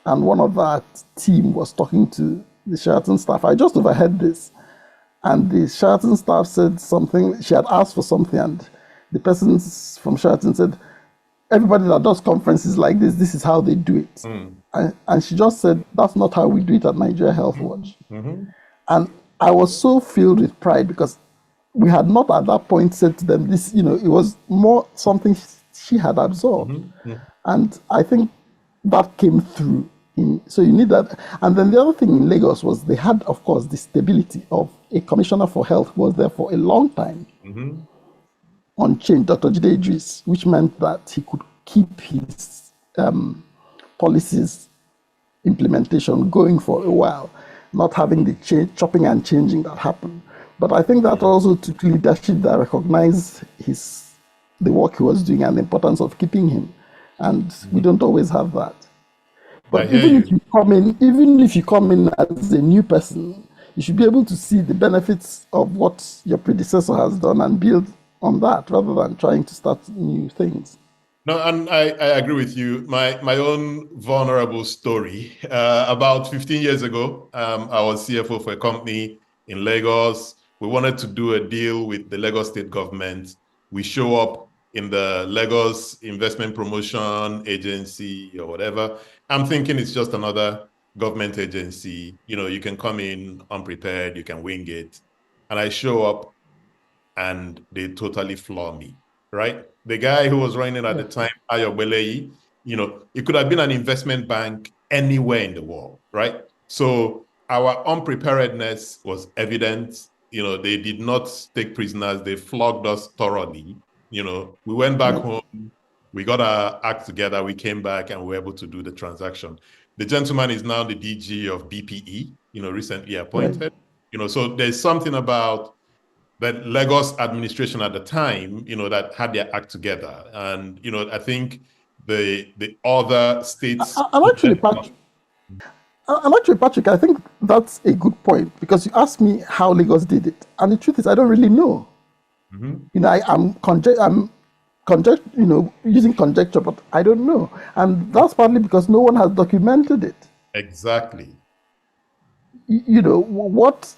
And one of that team was talking to the Sheraton staff. I just overheard this. And the Sheraton staff said something, she had asked for something, and the person from Sheraton said, everybody that does conferences like this is how they do it. And she just said, that's not how we do it at Nigeria Health Watch. And I was so filled with pride because we had not at that point said to them this, it was more something she had absorbed. And I think that came through. So you need that. And then the other thing in Lagos was they had, of course, the stability of a commissioner for health who was there for a long time, unchanged, Dr. Jide Idris, which meant that he could keep his policies implementation going for a while, not having the chopping and changing that happened. But I think that also took leadership that recognized the work he was doing and the importance of keeping him. And we don't always have that. But even if you come in as a new person, you should be able to see the benefits of what your predecessor has done and build on that rather than trying to start new things. No, and I agree with you. My own vulnerable story. About 15 years ago, I was CFO for a company in Lagos. We wanted to do a deal with the Lagos state government. We show up in the Lagos Investment Promotion Agency or whatever. I'm thinking it's just another government agency. You can come in unprepared, you can wing it. And I show up and they totally floor me, right? The guy who was running at the time, Ayo Beleyi, it could have been an investment bank anywhere in the world, right? So our unpreparedness was evident. They did not take prisoners. They flogged us thoroughly. We went back home. We got our act together. We came back and we were able to do the transaction. The gentleman is now the DG of BPE, recently appointed. Right. So there's something about the Lagos administration at the time, that had their act together. And, I think the other states... Patrick, I think that's a good point because you asked me how Lagos did it. And the truth is, I don't really know. I'm using conjecture, but I don't know. And that's partly because no one has documented it. Exactly. What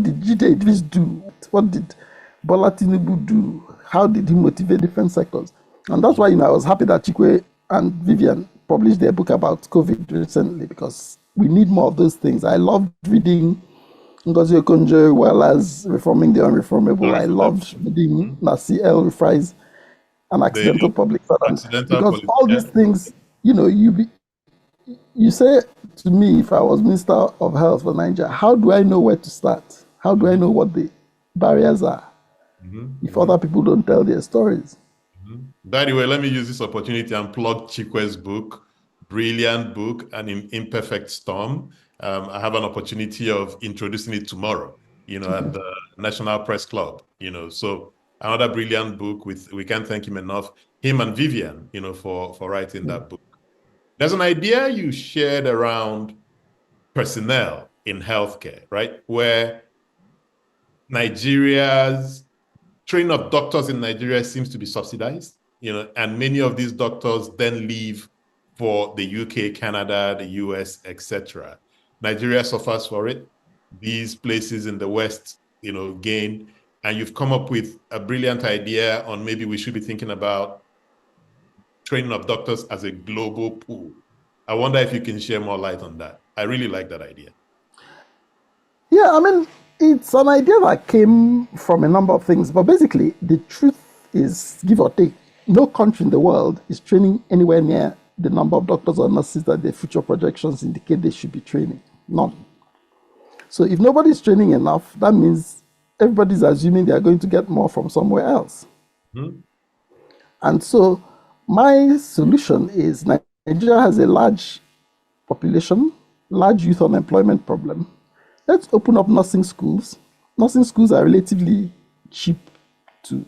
did Jide Idris do? What did Bola Tinubu do? How did he motivate different sectors? And that's why I was happy that Chikwe and Vivian published their book about COVID recently because we need more of those things. I loved reading Ngozi Okonjo well as Reforming the Unreformable. I loved reading Nasi El Rufai's An Accidental Public Servant because all these things, you say to me, if I was Minister of Health for Nigeria, how do I know where to start? How do I know what the barriers are if other people don't tell their stories? By the way, let me use this opportunity and plug Chikwe's book, brilliant book, An Imperfect Storm. I have an opportunity of introducing it tomorrow, at the National Press Club, so another brilliant book we can't thank him enough, him and Vivian, for writing that book. There's an idea you shared around personnel in healthcare, right? Where Nigeria's training of doctors in Nigeria seems to be subsidized, and many of these doctors then leave for the UK, Canada, the US, etc. Nigeria suffers for it. These places in the West, gain. And you've come up with a brilliant idea on maybe we should be thinking about training of doctors as a global pool. I wonder if you can share more light on that. I really like that idea. Yeah, it's an idea that came from a number of things, but basically the truth is, give or take, no country in the world is training anywhere near the number of doctors or nurses that their future projections indicate they should be training. None. So if nobody's training enough, that means everybody's assuming they are going to get more from somewhere else. And so my solution is Nigeria has a large population, large youth unemployment problem. Let's open up nursing schools. Nursing schools are relatively cheap to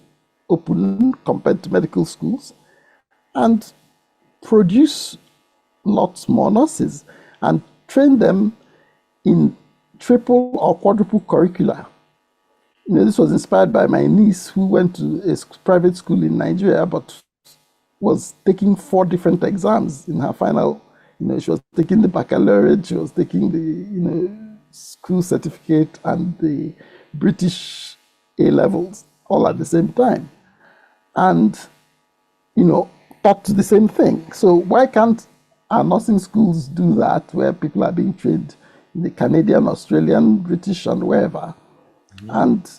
open compared to medical schools and produce lots more nurses and train them in triple or quadruple curricula. This was inspired by my niece who went to a private school in Nigeria but was taking 4 different exams in her final. She was taking the baccalaureate, she was taking the, school certificate and the British A levels all at the same time, and taught the same thing. So why can't our nursing schools do that, where people are being trained in the Canadian, Australian, British, and wherever? And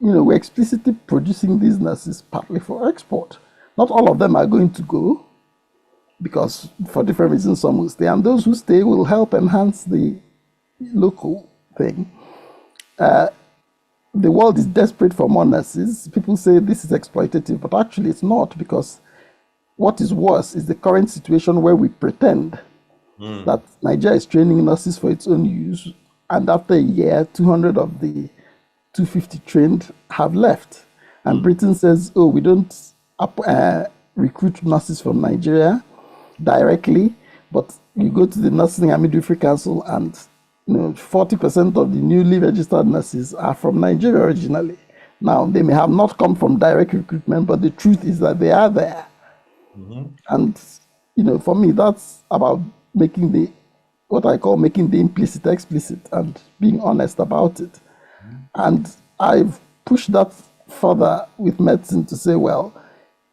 we're explicitly producing these nurses partly for export. Not all of them are going to go, because for different reasons some will stay, and those who stay will help enhance the local thing. The world is desperate for more nurses. People say this is exploitative, but actually it's not, because what is worse is the current situation where we pretend that Nigeria is training nurses for its own use, and after a year, 200 of the 250 trained have left. And Britain says, oh, we don't recruit nurses from Nigeria directly, but you go to the Nursing and Midwifery Council, and 40% of the newly registered nurses are from Nigeria originally. Now, they may have not come from direct recruitment, but the truth is that they are there. And, for me, that's about making what I call making the implicit explicit and being honest about it. And I've pushed that further with medicine to say, well,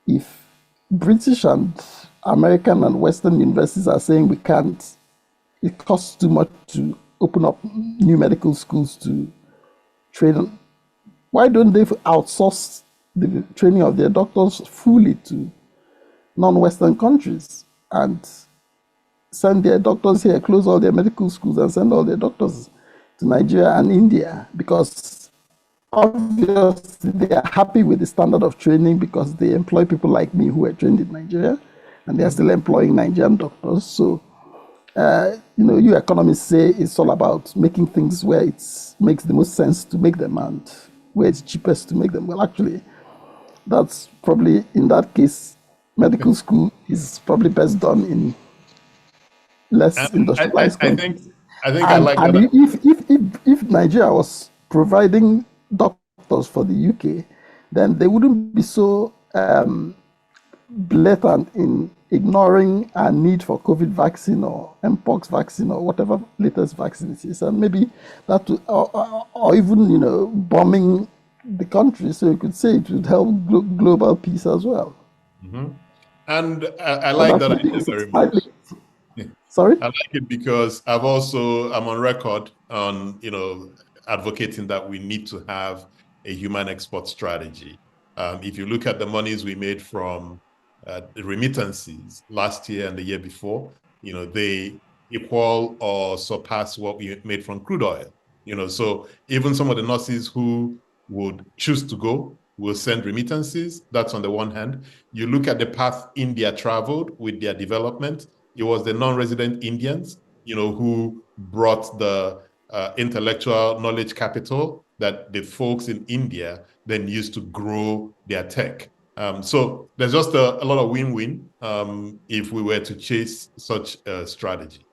if British and American and Western universities are saying we can't, it costs too much to open up new medical schools to train, why don't they outsource the training of their doctors fully to non-Western countries and send their doctors here, close all their medical schools and send all their doctors to Nigeria and India? Because obviously they are happy with the standard of training, because they employ people like me who are trained in Nigeria, and they are still employing Nigerian doctors. So, you economists say it's all about making things where it makes the most sense to make them and where it's cheapest to make them. Well, actually, that's probably, in that case, medical school is probably best done in less industrialized countries. I think I like that. If Nigeria was providing doctors for the UK, then they wouldn't be so blatant in ignoring our need for COVID vaccine or Mpox vaccine or whatever latest vaccine it is, and maybe that or even bombing the country. So you could say it would help global peace as well. And I like that idea very much. Sorry? I like it because I'm on record on, advocating that we need to have a human export strategy. If you look at the monies we made from the remittances last year and the year before, they equal or surpass what we made from crude oil. So even some of the nurses who would choose to go will send remittances. That's on the one hand. You look at the path India traveled with their development. It was the non-resident Indians, who brought the intellectual knowledge capital that the folks in India then used to grow their tech. So there's just a lot of win-win if we were to chase such a strategy,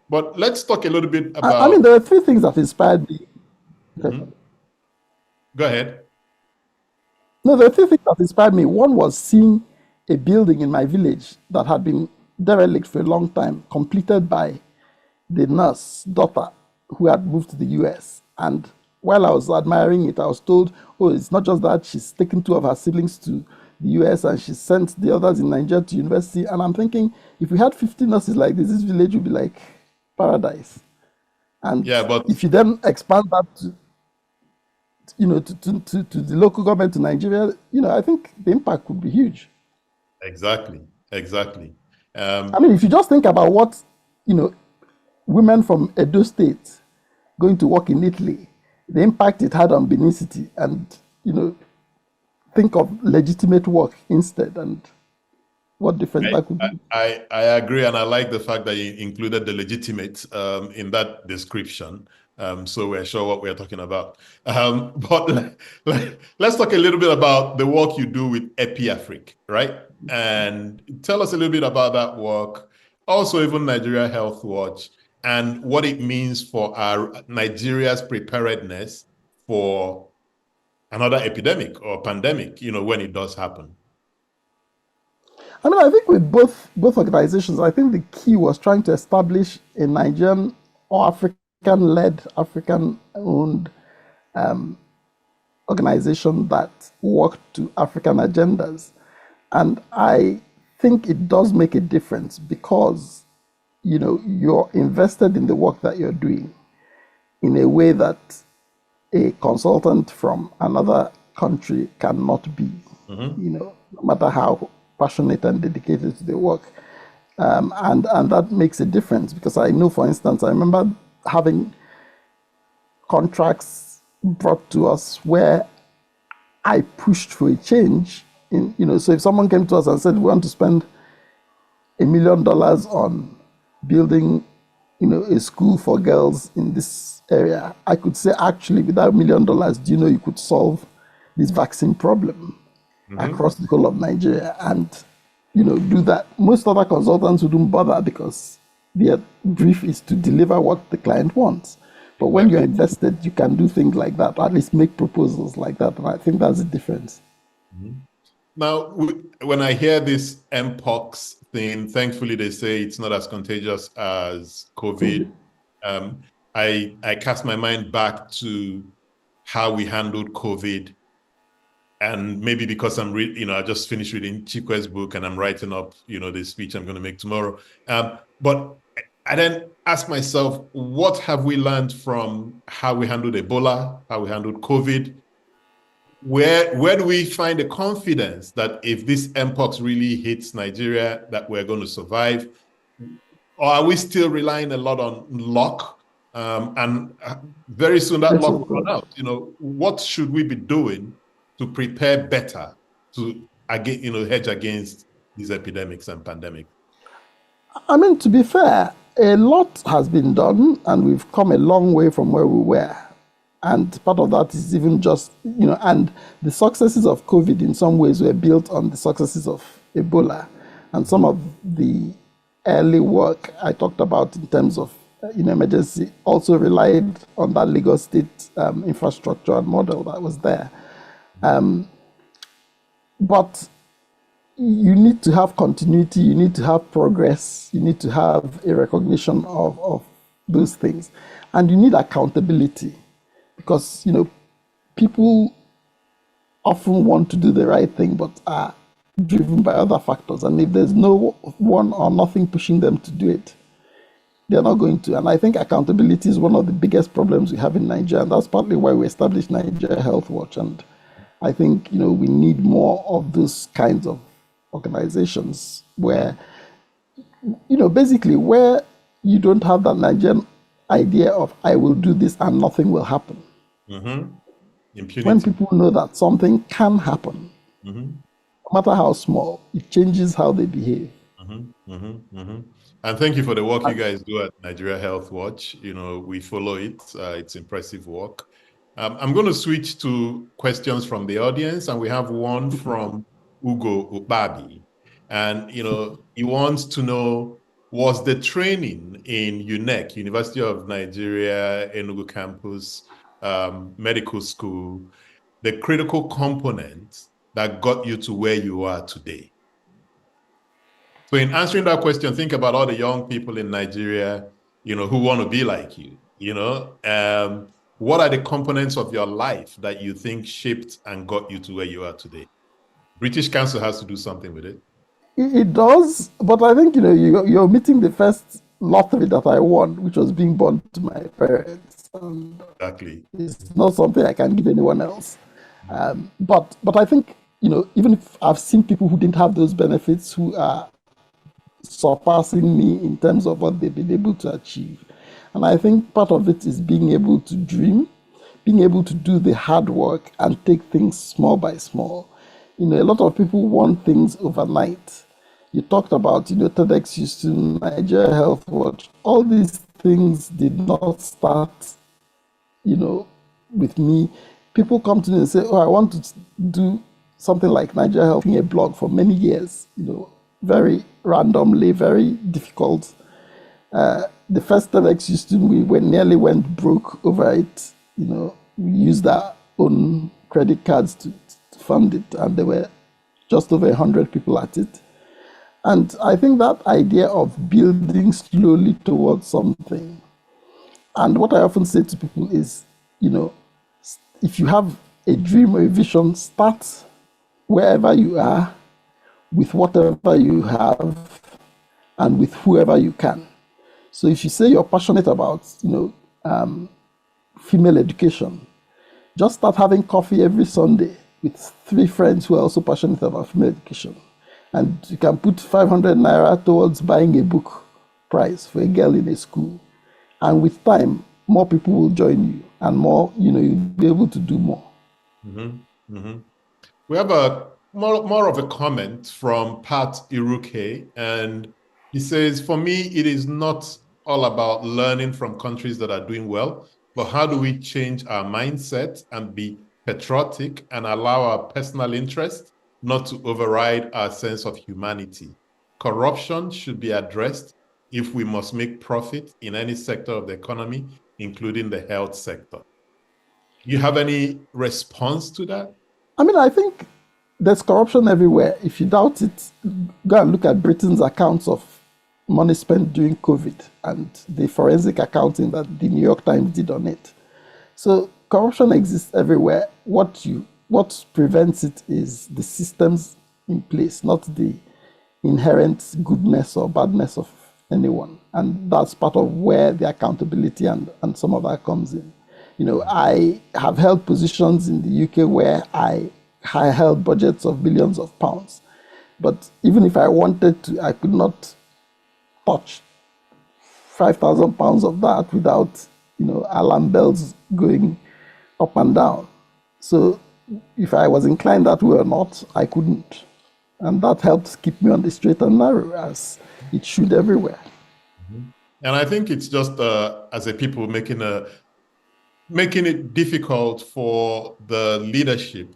But let's talk a little bit about... there are three things that inspired me. Go ahead. No, there are three things that inspired me. One was seeing a building in my village that had been derelict for a long time, completed by the nurse daughter who had moved to the US. And while I was admiring it, I was told, oh, it's not just that, she's taken two of her siblings to the US and she sent the others in Nigeria to university. And I'm thinking, if we had 50 nurses like this village would be like paradise. And if you then expand that to the local government, to Nigeria, I think the impact would be huge. Exactly. If you just think about what, women from Edo State going to work in Italy, the impact it had on Benin City, and, think of legitimate work instead, and what difference that could be. I agree, and I like the fact that you included the legitimate in that description. So we're sure what we're talking about. But let's talk a little bit about the work you do with EpiAfric, right? And tell us a little bit about that work. Also, even Nigeria Health Watch, and what it means for our Nigeria's preparedness for another epidemic or pandemic, when it does happen. I think with both organizations, I think the key was trying to establish a Nigerian or African African-led, African-owned organization that work to African agendas. And I think it does make a difference because, you're invested in the work that you're doing in a way that a consultant from another country cannot be, no matter how passionate and dedicated to the work. And that makes a difference because I know, for instance, I remember having contracts brought to us where I pushed for a change so if someone came to us and said, we want to spend $1 million on building, a school for girls in this area, I could say, actually, with that $1 million, do you know you could solve this vaccine problem across the whole of Nigeria and, do that. Most other consultants wouldn't bother because their brief is to deliver what the client wants. But when you're invested, you can do things like that, or at least make proposals like that. And I think that's the difference. Now, when I hear this Mpox thing, thankfully they say it's not as contagious as COVID. I cast my mind back to how we handled COVID. And maybe because I just finished reading Chikwe's book and I'm writing up, the speech I'm going to make tomorrow. But I then ask myself, what have we learned from how we handled Ebola, how we handled COVID? Where do we find the confidence that if this Mpox really hits Nigeria, that we're going to survive? Or are we still relying a lot on luck? And very soon that luck will run out. What should we be doing to prepare better to hedge against these epidemics and pandemics? I mean, to be fair, a lot has been done, and we've come a long way from where we were. And part of that is even just, and the successes of COVID in some ways were built on the successes of Ebola. And some of the early work I talked about in terms of emergency also relied on that Lagos State infrastructure and model that was there. But you need to have continuity, you need to have progress, you need to have a recognition of those things. And you need accountability. Because, people often want to do the right thing, but are driven by other factors. And if there's no one or nothing pushing them to do it, they're not going to. And I think accountability is one of the biggest problems we have in Nigeria. And that's partly why we established Nigeria Health Watch. And I think, we need more of those kinds of organizations where, basically where you don't have that Nigerian idea of, I will do this and nothing will happen. Impunity. When people know that something can happen, no matter how small, it changes how they behave. And thank you for the work you guys do at Nigeria Health Watch. We follow it. It's impressive work. I'm going to switch to questions from the audience, and we have one from Ugo Ubabi. And, he wants to know, was the training in UNEC, University of Nigeria, Enugu campus, medical school, the critical component that got you to where you are today? So in answering that question, think about all the young people in Nigeria, who want to be like you, what are the components of your life that you think shaped and got you to where you are today? British Council has to do something with it. It does, but I think, you're meeting the first lottery that I won, which was being born to my parents. And exactly. It's not something I can give anyone else. But I think, even if I've seen people who didn't have those benefits who are surpassing me in terms of what they've been able to achieve. And I think part of it is being able to dream, being able to do the hard work and take things small by small. A lot of people want things overnight. You talked about, TEDx Houston, Nigeria Health Watch. All these things did not start, with me. People come to me and say, I want to do something like Nigeria Health, a blog for many years, very randomly, very difficult. The first TEDx Houston, we nearly went broke over it. We used our own credit cards to fund it, and there were just over 100 people at it. And I think that idea of building slowly towards something, And what I often say to people is, if you have a dream or a vision, start wherever you are, with whatever you have, and with whoever you can. So if you say you're passionate about, female education, just start having coffee every Sunday with 3 friends who are also passionate about female education. And you can put 500 naira towards buying a book prize for a girl in a school. And with time, more people will join you, and more, you'll be able to do more. Mm-hmm. Mm-hmm. We have a more of a comment from Pat Iruke, and he says, for me, it is not all about learning from countries that are doing well, but how do we change our mindset and be patriotic and allow our personal interest not to override our sense of humanity. Corruption should be addressed if we must make profit in any sector of the economy, including the health sector. Do you have any response to that? I mean, I think there's corruption everywhere. If you doubt it, go and look at Britain's accounts of money spent during COVID and the forensic accounting that the New York Times did on it. So corruption exists everywhere. What prevents it is the systems in place, not the inherent goodness or badness of anyone. And that's part of where the accountability and some of that comes in. I have held positions in the UK where I held budgets of billions of pounds. But even if I wanted to, I could not touch 5,000 pounds of that without, alarm bells going up and down. So if I was inclined that way or not, I couldn't. And that helps keep me on the straight and narrow, as it should everywhere. Mm-hmm. And I think it's just as a people making it difficult for the leadership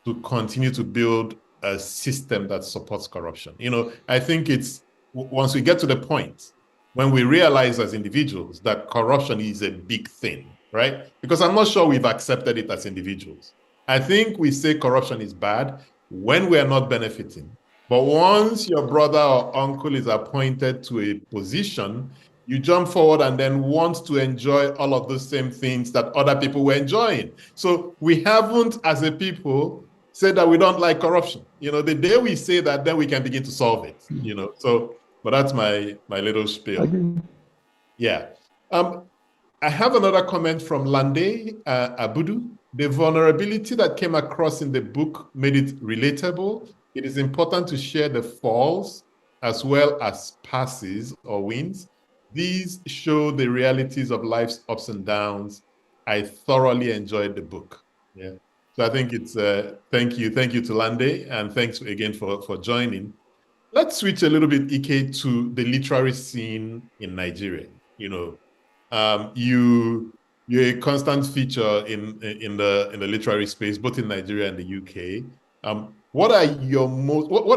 to continue to build a system that supports corruption. I think it's once we get to the point when we realize as individuals that corruption is a big thing, right? Because I'm not sure we've accepted it as individuals. I think we say corruption is bad when we are not benefiting. But once your brother or uncle is appointed to a position, you jump forward and then want to enjoy all of those same things that other people were enjoying. So we haven't, as a people, said that we don't like corruption. The day we say that, then we can begin to solve it. So, but that's my little spiel. Yeah. I have another comment from Lande Abudu. The vulnerability that came across in the book made it relatable. It is important to share the falls as well as passes or wins. These show the realities of life's ups and downs. I thoroughly enjoyed the book. Yeah. So I think it's thank you to Lande, and thanks again for joining. Let's switch a little bit, Ike, to the literary scene in Nigeria. You're a constant feature in the literary space, both in Nigeria and the UK. What are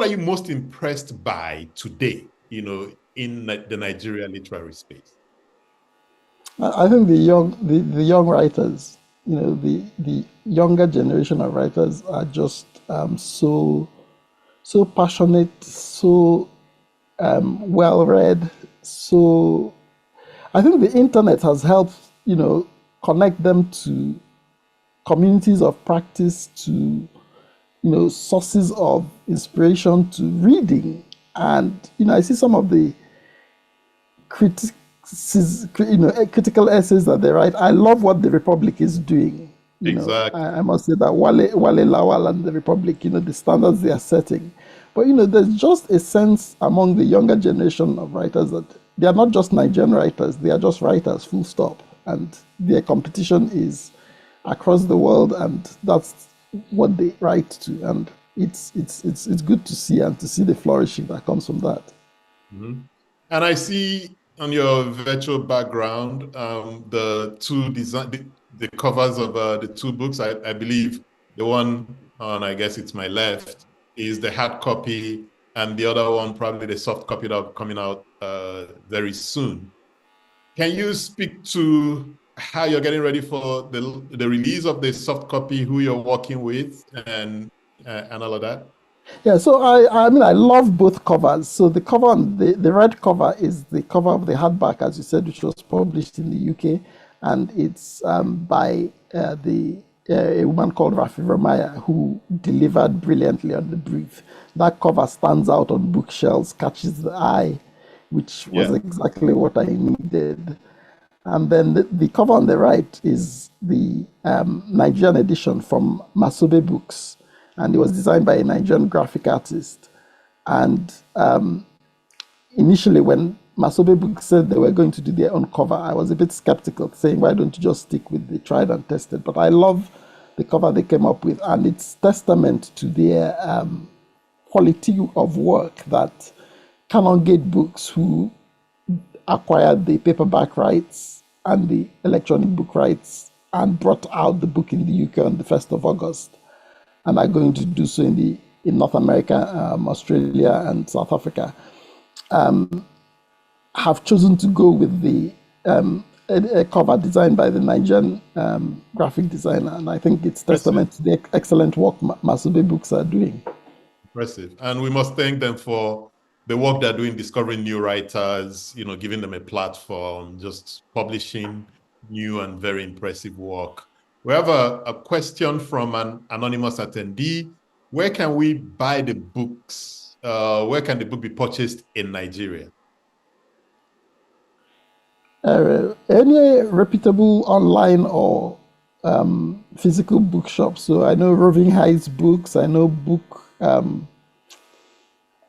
you most impressed by today, in the Nigeria literary space? I think the young writers, the younger generation of writers are just so passionate, so well-read. So I think the internet has helped, connect them to communities of practice, to, sources of inspiration, to reading. And, I see some of the critical essays that they write. I love what the Republic is doing. Exactly. I must say that Wale Lawal and the Republic, the standards they are setting. But, there's just a sense among the younger generation of writers that they are not just Nigerian writers, they are just writers, full stop. And their competition is across the world, and that's what they write to. And it's good to see, and to see the flourishing that comes from that. Mm-hmm. And I see on your virtual background, the two the covers of the two books. I believe the one on, I guess it's my left, is the hard copy, and the other one, probably the soft copy that coming out very soon. Can you speak to how you're getting ready for the release of the soft copy, who you're working with, and all of that? Yeah, so I mean, I love both covers. So the cover on the red cover is the cover of the hardback, as you said, which was published in the UK. and it's by a woman called Rafi Ramaya, who delivered brilliantly on the brief. That cover stands out on bookshelves, catches the eye, which was exactly what I needed. And then the cover on the right is the Nigerian edition from Masobe Books, and it was designed by a Nigerian graphic artist. And initially, when Masobe Books said they were going to do their own cover, I was a bit skeptical, saying, why don't you just stick with the tried and tested? But I love the cover they came up with, and it's testament to their quality of work that Canon Gate Books, who acquired the paperback rights and the electronic book rights and brought out the book in the UK on the 1st of August, and are going to do so in North America, Australia, and South Africa, have chosen to go with the a cover designed by the Nigerian graphic designer, and I think it's testament to the excellent work Masobe Books are doing. Impressive, and we must thank them for the work they're doing, discovering new writers, giving them a platform, just publishing new and very impressive work. We have a question from an anonymous attendee. Where can we buy the books? Where can the book be purchased in Nigeria? Any reputable online or physical bookshop. So I know Roving Heights Books, I know Book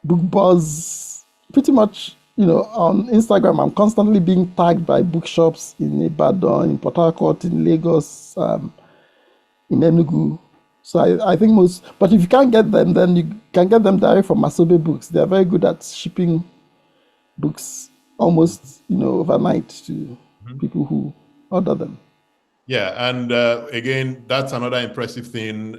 Buzz. Pretty much, on Instagram, I'm constantly being tagged by bookshops in Ibadan, in Port Harcourt, in Lagos, in Enugu. So I think but if you can't get them, then you can get them direct from Masobe Books. They're very good at shipping books almost, overnight to people who order them. Yeah, and again, that's another impressive thing,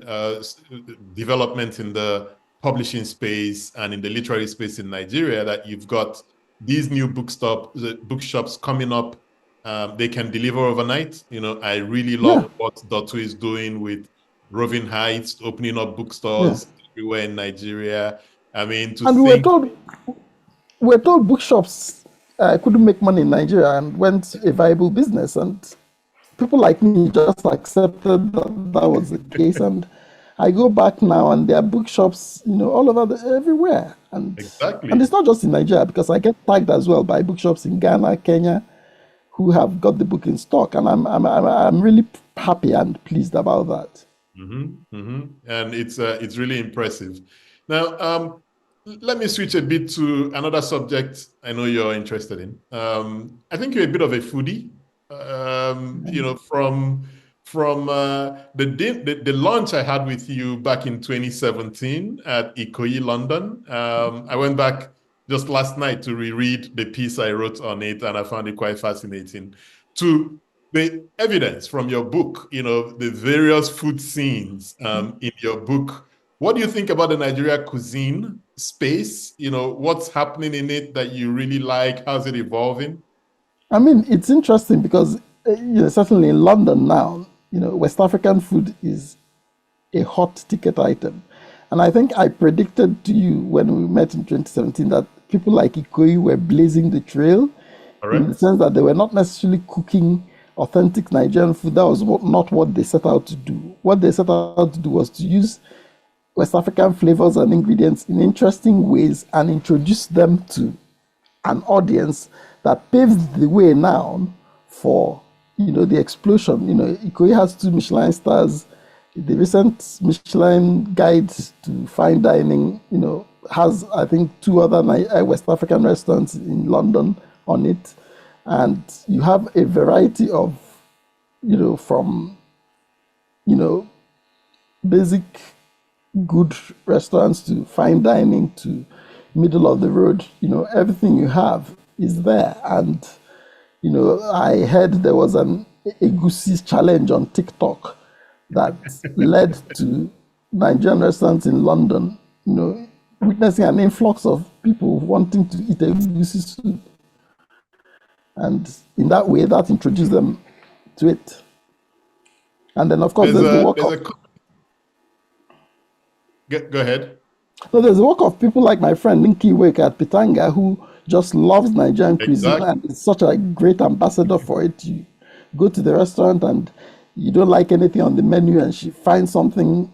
development in the publishing space and in the literary space in Nigeria, that you've got these new bookshops coming up. They can deliver overnight. I really love what Dotto is doing with Roving Heights, opening up bookstores everywhere in Nigeria. I mean, we're told bookshops couldn't make money in Nigeria and went a viable business, and people like me just accepted that was the case. And I go back now, and there are bookshops, all over everywhere. And exactly. And it's not just in Nigeria, because I get tagged as well by bookshops in Ghana, Kenya, who have got the book in stock, and I'm really happy and pleased about that. And it's really impressive. Now, let me switch a bit to another subject I know you're interested in. I think you're a bit of a foodie. From the launch I had with you back in 2017 at Ikoyi, London. I went back just last night to reread the piece I wrote on it, and I found it quite fascinating. To the evidence from your book, the various food scenes in your book. What do you think about the Nigeria cuisine space? What's happening in it that you really like? How's it evolving? I mean, it's interesting because, certainly in London now, West African food is a hot ticket item. And I think I predicted to you when we met in 2017 that people like Ikoyi were blazing the trail. Correct. In the sense that they were not necessarily cooking authentic Nigerian food. That was not what they set out to do. What they set out to do was to use West African flavors and ingredients in interesting ways and introduce them to an audience that paves the way now for, the explosion. Ikoyi has 2 Michelin stars. The recent Michelin guide to fine dining, has, I think, 2 other West African restaurants in London on it. And you have a variety of, from, basic good restaurants to fine dining to middle of the road. Everything you have is there. And, I heard there was an Egusi challenge on TikTok that led to Nigerian restaurants in London, witnessing an influx of people wanting to eat Egusi soup. And in that way, that introduced them to it. And then, of course, there's the work of... Go ahead. So there's the work of people like my friend Linky Wake at Pitanga, who just loves Nigerian cuisine and is such a great ambassador for it. go to the restaurant and you don't like anything on the menu and she finds something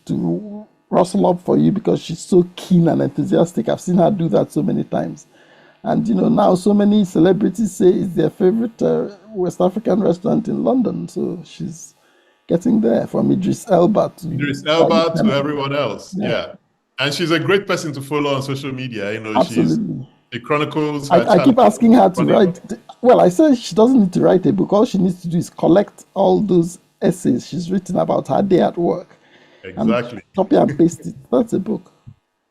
to rustle up for you because she's so keen and enthusiastic. I've seen her do that so many times. And now so many celebrities say it's their favorite West African restaurant in London. So she's getting there, from Idris Elba to everyone else. Yeah. Yeah. And she's a great person to follow on social media. Absolutely. She chronicles her I keep asking her to write. Well, I say she doesn't need to write a book. All she needs to do is collect all those essays she's written about her day at work. Exactly. And copy and paste it. That's a book.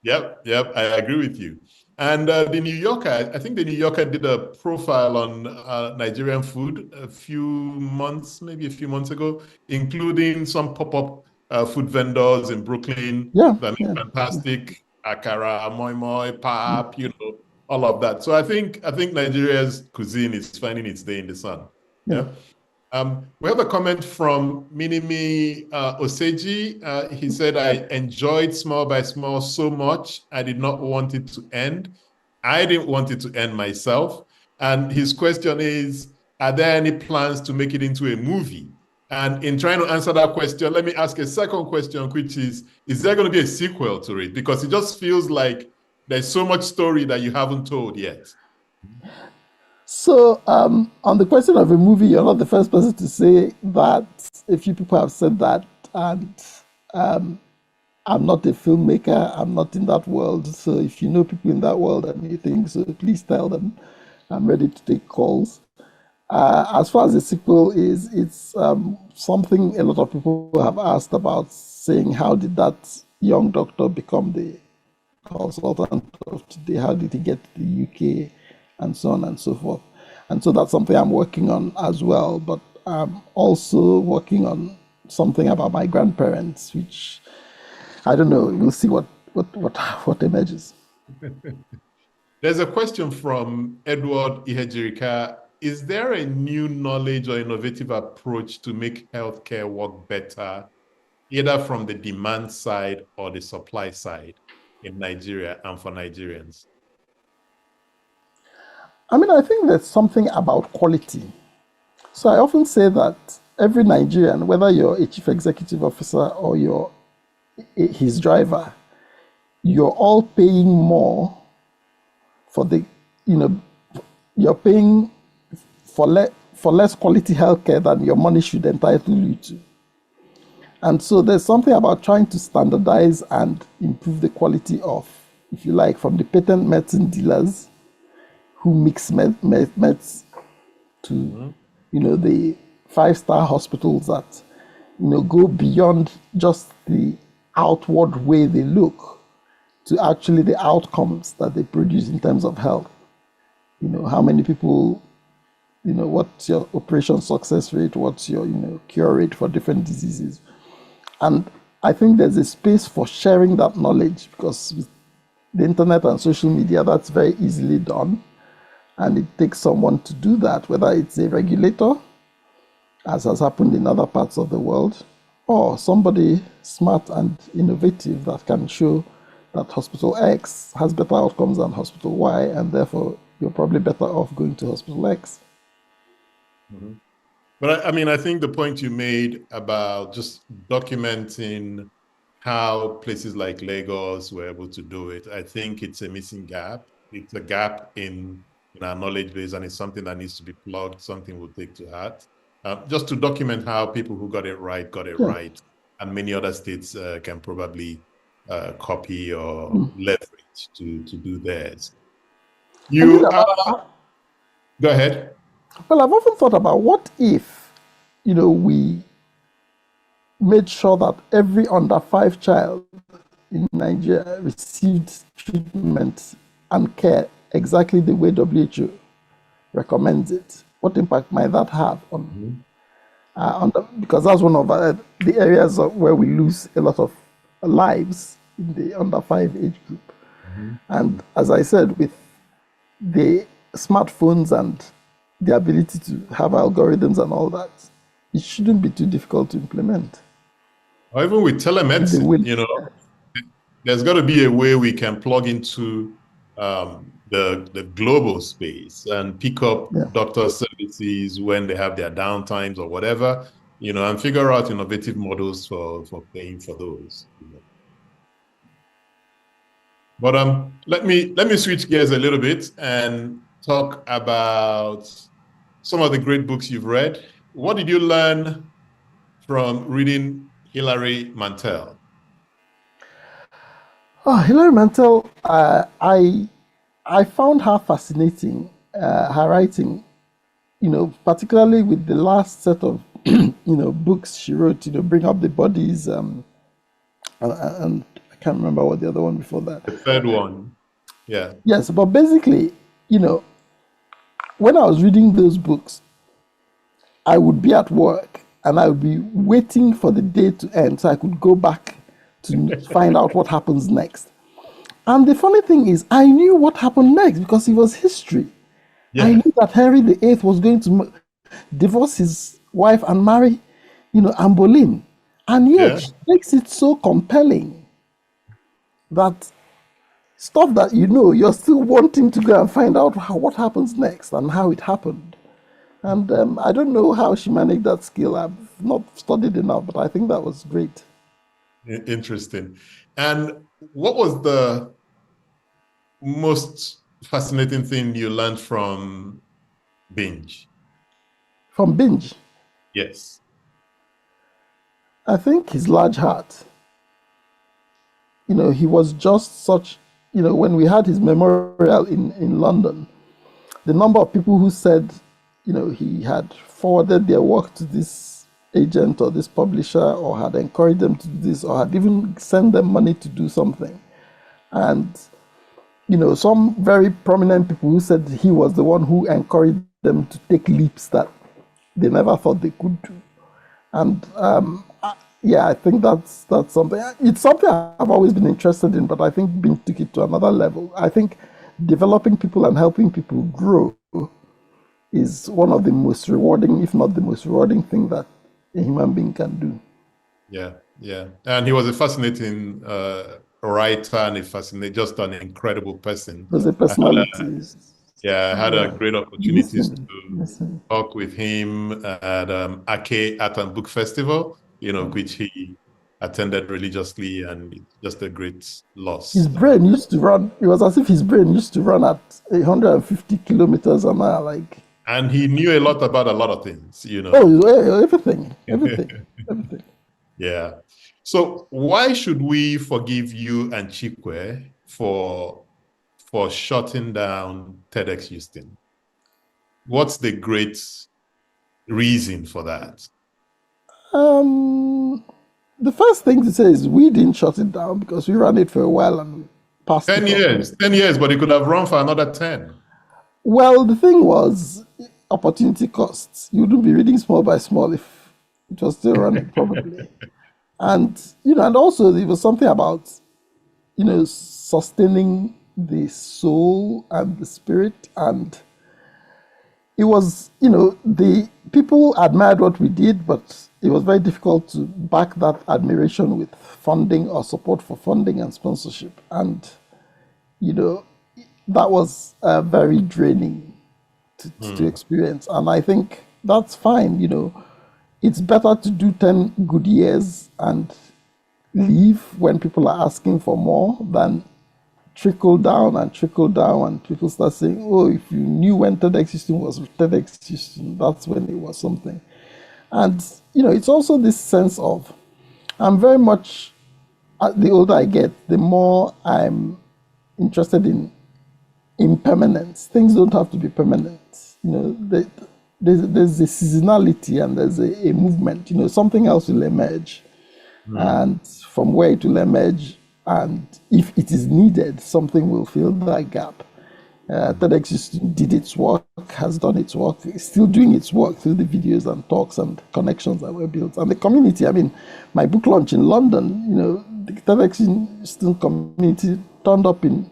Yep. I agree with you. And the New Yorker, I think the New Yorker did a profile on Nigerian food a few months ago, including some pop-up food vendors in Brooklyn that make fantastic akara, moi moi, pap, all of that. So I think Nigeria's cuisine is finding its day in the sun. Yeah. We have a comment from Minimi Oseji. He said, I enjoyed Small by Small so much, I did not want it to end. I didn't want it to end myself. And his question is, are there any plans to make it into a movie? And in trying to answer that question, let me ask a second question, which is there going to be a sequel to it? Because it just feels like there's so much story that you haven't told yet. So, on the question of a movie, you're not the first person to say that. A few people have said that, and I'm not a filmmaker. I'm not in that world. So, if you know people in that world and you think so, please tell them. I'm ready to take calls. As far as the sequel is, it's something a lot of people have asked about, saying how did that young doctor become the consultant of today? How did he get to the UK? And so on and so forth. And so that's something I'm working on as well. But I'm also working on something about my grandparents, which I don't know. We'll see what emerges. There's a question from Edward Ihejirika. Is there a new knowledge or innovative approach to make healthcare work better, either from the demand side or the supply side in Nigeria and for Nigerians? I mean, I think there's something about quality. So I often say that every Nigerian, whether you're a chief executive officer or you're his driver, you're all paying more for you're paying for less quality healthcare than your money should entitle you to. And so there's something about trying to standardize and improve the quality of, if you like, from the patent medicine dealers who mix meds to, the five-star hospitals that, go beyond just the outward way they look to actually the outcomes that they produce in terms of health. How many people, what's your operation success rate, what's your, cure rate for different diseases. And I think there's a space for sharing that knowledge, because with the internet and social media, that's very easily done. And it takes someone to do that, whether it's a regulator, as has happened in other parts of the world, or somebody smart and innovative that can show that hospital X has better outcomes than hospital Y, and therefore you're probably better off going to hospital X. Mm-hmm. But I think the point you made about just documenting how places like Lagos were able to do it, I think it's a missing gap. It's a gap in our knowledge base, and it's something that needs to be plugged, something we'll take to heart. Just to document how people who got it right, right, and many other states can probably copy or leverage to do theirs. Go ahead. Well, I've often thought about what if, we made sure that every under 5 child in Nigeria received treatment and care exactly the way WHO recommends it. What impact might that have on because that's one of the areas where we lose a lot of lives in the under 5 age group. And as I said, with the smartphones and the ability to have algorithms and all that, it shouldn't be too difficult to implement. Or even with telemedicine, there's got to be a way we can plug into the global space and pick up doctor service opportunities when they have their downtimes or whatever, and figure out innovative models for paying for those. But let me switch gears a little bit and talk about some of the great books you've read. What did you learn from reading Hilary Mantel? Oh, Hilary Mantel, I found her fascinating, her writing, particularly with the last set of, books she wrote, Bring Up the Bodies, and I can't remember what the other one before that. The third one, yeah. Yes, but basically, when I was reading those books, I would be at work and I would be waiting for the day to end so I could go back to find out what happens next. And the funny thing is, I knew what happened next because it was history. Yeah. I knew that Henry VIII was going to divorce his wife and marry, Anne Boleyn. And yet, she makes it so compelling that stuff that you're still wanting to go and find out what happens next and how it happened. And I don't know how she managed that skill. I've not studied enough, but I think that was great. Interesting. And what was the most fascinating thing you learned from Binge? From Binge? Yes. I think his large heart. He was just such, when we had his memorial in London, the number of people who said, he had forwarded their work to this agent or this publisher or had encouraged them to do this or had even sent them money to do something. And, some very prominent people who said he was the one who encouraged them to take leaps that they never thought they could do. And I think that's something. It's something I've always been interested in, but I think Binge took it to another level. I think developing people and helping people grow is one of the most rewarding, if not the most rewarding thing that a human being can do. Yeah. And he was a fascinating writer and just an incredible person. He was a personality. I had a great opportunity to talk with him at Ike Art and Book Festival, which he attended religiously, and just a great loss. His brain used to run. It was as if his brain used to run at 150 kilometers an hour, And he knew a lot about a lot of things, Oh, everything. Yeah. So why should we forgive you and Chikwe for shutting down TEDx Houston? What's the great reason for that? The first thing to say is we didn't shut it down because we ran it for a while and we passed 10 years, 10 years, but it could have run for another 10. Well, the thing was opportunity costs. You wouldn't be reading small by small if it was still running, probably. And, and also there was something about, sustaining the soul and the spirit. And it was, the people admired what we did, but it was very difficult to back that admiration with funding or support for funding and sponsorship. And, that was very draining to experience. And I think that's fine, It's better to do 10 good years and leave when people are asking for more than trickle down and people start saying, oh, if you knew when TEDx Houston was TEDx Houston, that's when it was something. And, it's also this sense of, I'm very much, the older I get, the more I'm interested in impermanence. Things don't have to be permanent. There's a seasonality and there's a movement. Something else will emerge. And from where it will emerge, and if it is needed, something will fill that gap. TEDx did its work, has done its work, is still doing its work through the videos and talks and connections that were built. And the community, my book launch in London, the TEDx community turned up in,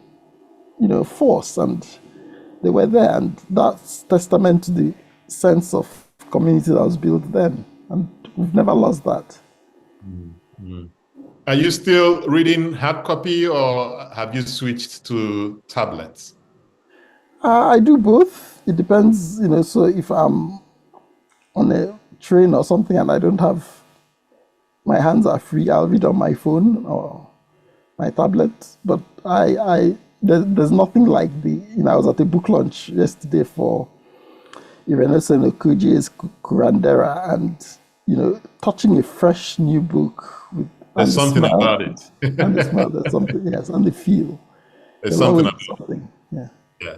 force, and they were there. And that's testament to the sense of community that was built then. And we've never lost that. Mm-hmm. Are you still reading hard copy or have you switched to tablets? I do both. It depends, so if I'm on a train or something and I don't have, my hands are free, I'll read on my phone or my tablet. But there's nothing like I was at a book launch yesterday for Irenesen Okoje's Kurandera, and, touching a fresh new book with, There's and the something smell, about it. and the smell, there's something, yes, and the feel. There's There's something always about something, yeah. it. Yeah.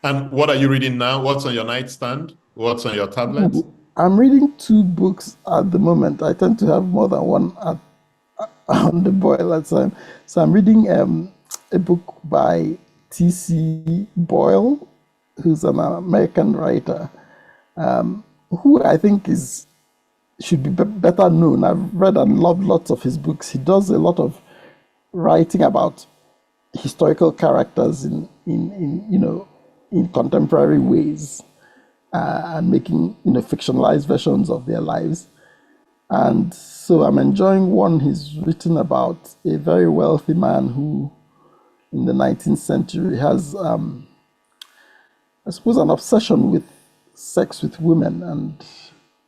And what are you reading now? What's on your nightstand? What's on your tablet? I'm reading two books at the moment. I tend to have more than one on the boil at time. So I'm reading a book by T.C. Boyle, who's an American writer, who I think should be better known. I've read and loved lots of his books. He does a lot of writing about historical characters in contemporary ways, and making fictionalized versions of their lives. And so I'm enjoying one he's written about a very wealthy man who, in the 19th century, has, I suppose, an obsession with sex with women and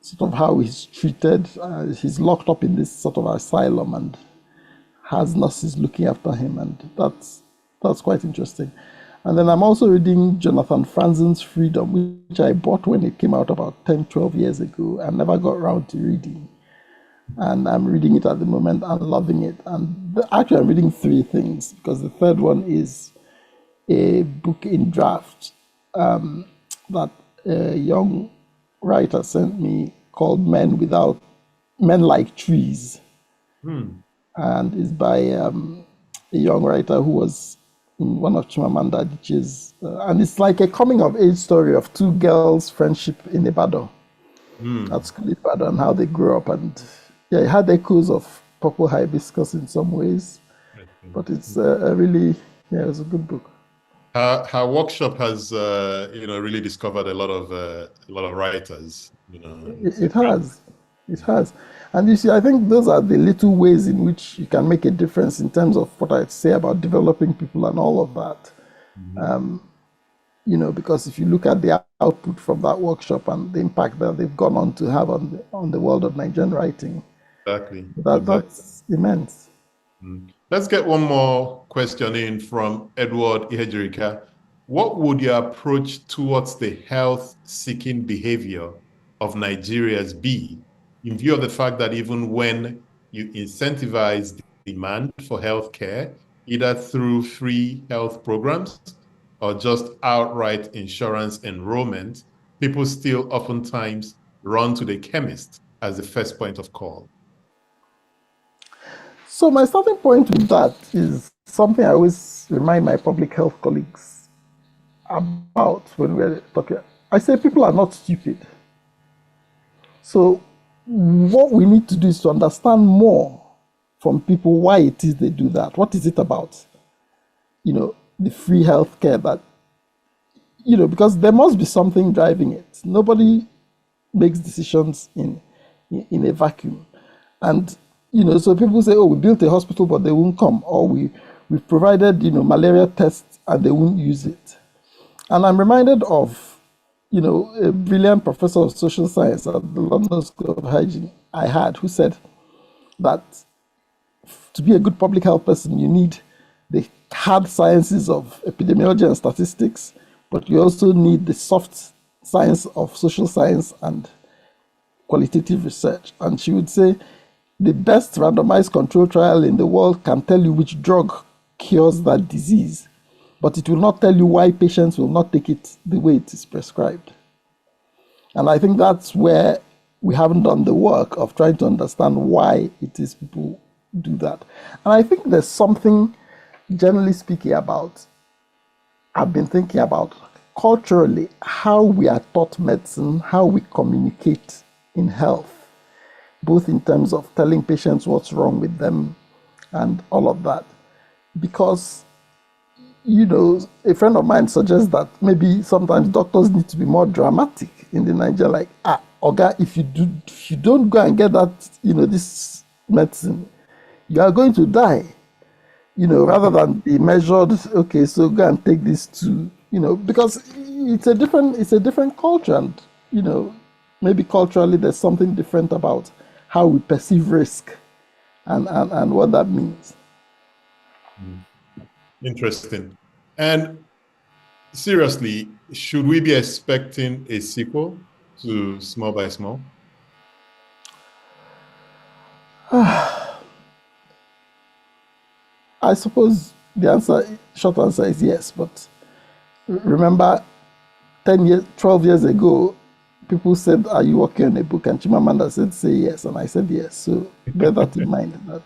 sort of how he's treated. He's locked up in this sort of asylum and has nurses looking after him, and that's quite interesting. And then I'm also reading Jonathan Franzen's Freedom, which I bought when it came out about 10, 12 years ago and never got around to reading. And I'm reading it at the moment and loving it. And actually, I'm reading three things, because the third one is a book in draft that a young writer sent me called Men Like Trees. And it's by a young writer who was in one of Chimamanda Adichie's, and it's like a coming of age story of two girls' friendship in Ibadan, at school in Ibadan, and how they grew up. And yeah, it had echoes of Purple Hibiscus in some ways, but it's a really, it's a good book. Her workshop has, really discovered a lot of writers. It has. And you see, I think those are the little ways in which you can make a difference in terms of what I'd say about developing people and all of that. Because if you look at the output from that workshop and the impact that they've gone on to have on the world of Nigerian writing, exactly. That's immense. Let's get one more question in from Edward Ihejirika. What would your approach towards the health-seeking behavior of Nigerians be, in view of the fact that even when you incentivize the demand for healthcare, either through free health programs or just outright insurance enrollment, people still oftentimes run to the chemist as the first point of call? So my starting point with that is something I always remind my public health colleagues about when we're talking. I say people are not stupid. So what we need to do is to understand more from people why it is they do that. What is it about, the free healthcare that, because there must be something driving it. Nobody makes decisions in a vacuum. And, so people say, oh, we built a hospital, but they won't come. Or we've provided, malaria tests and they won't use it. And I'm reminded of, a brilliant professor of social science at the London School of Hygiene I had, who said that to be a good public health person, you need the hard sciences of epidemiology and statistics, but you also need the soft science of social science and qualitative research. And she would say the best randomized control trial in the world can tell you which drug cures that disease, but it will not tell you why patients will not take it the way it is prescribed. And I think that's where we haven't done the work of trying to understand why it is people do that. And I think there's something, generally speaking, I've been thinking about culturally, how we are taught medicine, how we communicate in health, both in terms of telling patients what's wrong with them and all of that. Because a friend of mine suggests that maybe sometimes doctors need to be more dramatic in the Nigeria, like, Oga, if you don't go and get that, this medicine, you are going to die, rather than be measured, okay, so go and take this to, because it's a different culture, and maybe culturally there's something different about how we perceive risk and what that means. Interesting. And seriously, should we be expecting a sequel to Small by Small? I suppose the short answer is yes, but remember 10 years, 12 years ago, people said, "Are you working on a book?" And Chimamanda said, "Say yes," and I said yes. So bear that in mind. That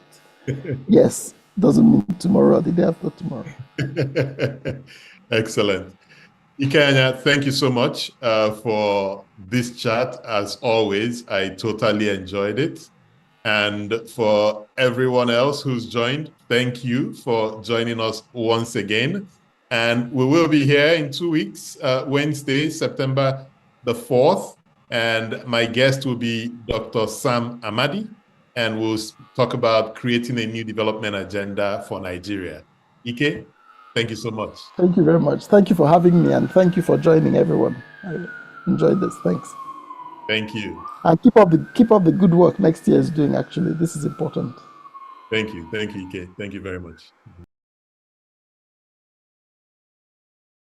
yes doesn't mean tomorrow or the day after tomorrow. Excellent. Ike Anya, thank you so much for this chat. As always, I totally enjoyed it. And for everyone else who's joined, thank you for joining us once again. And we will be here in 2 weeks, Wednesday, September the 4th. And my guest will be Dr. Sam Amadi. And we'll talk about creating a new development agenda for Nigeria. Ike, thank you so much. Thank you very much. Thank you for having me, and thank you for joining everyone. I enjoyed this. Thanks. Thank you. And keep up the good work Nextier is doing. Actually, this is important. Thank you. Thank you, Ike. Thank you very much.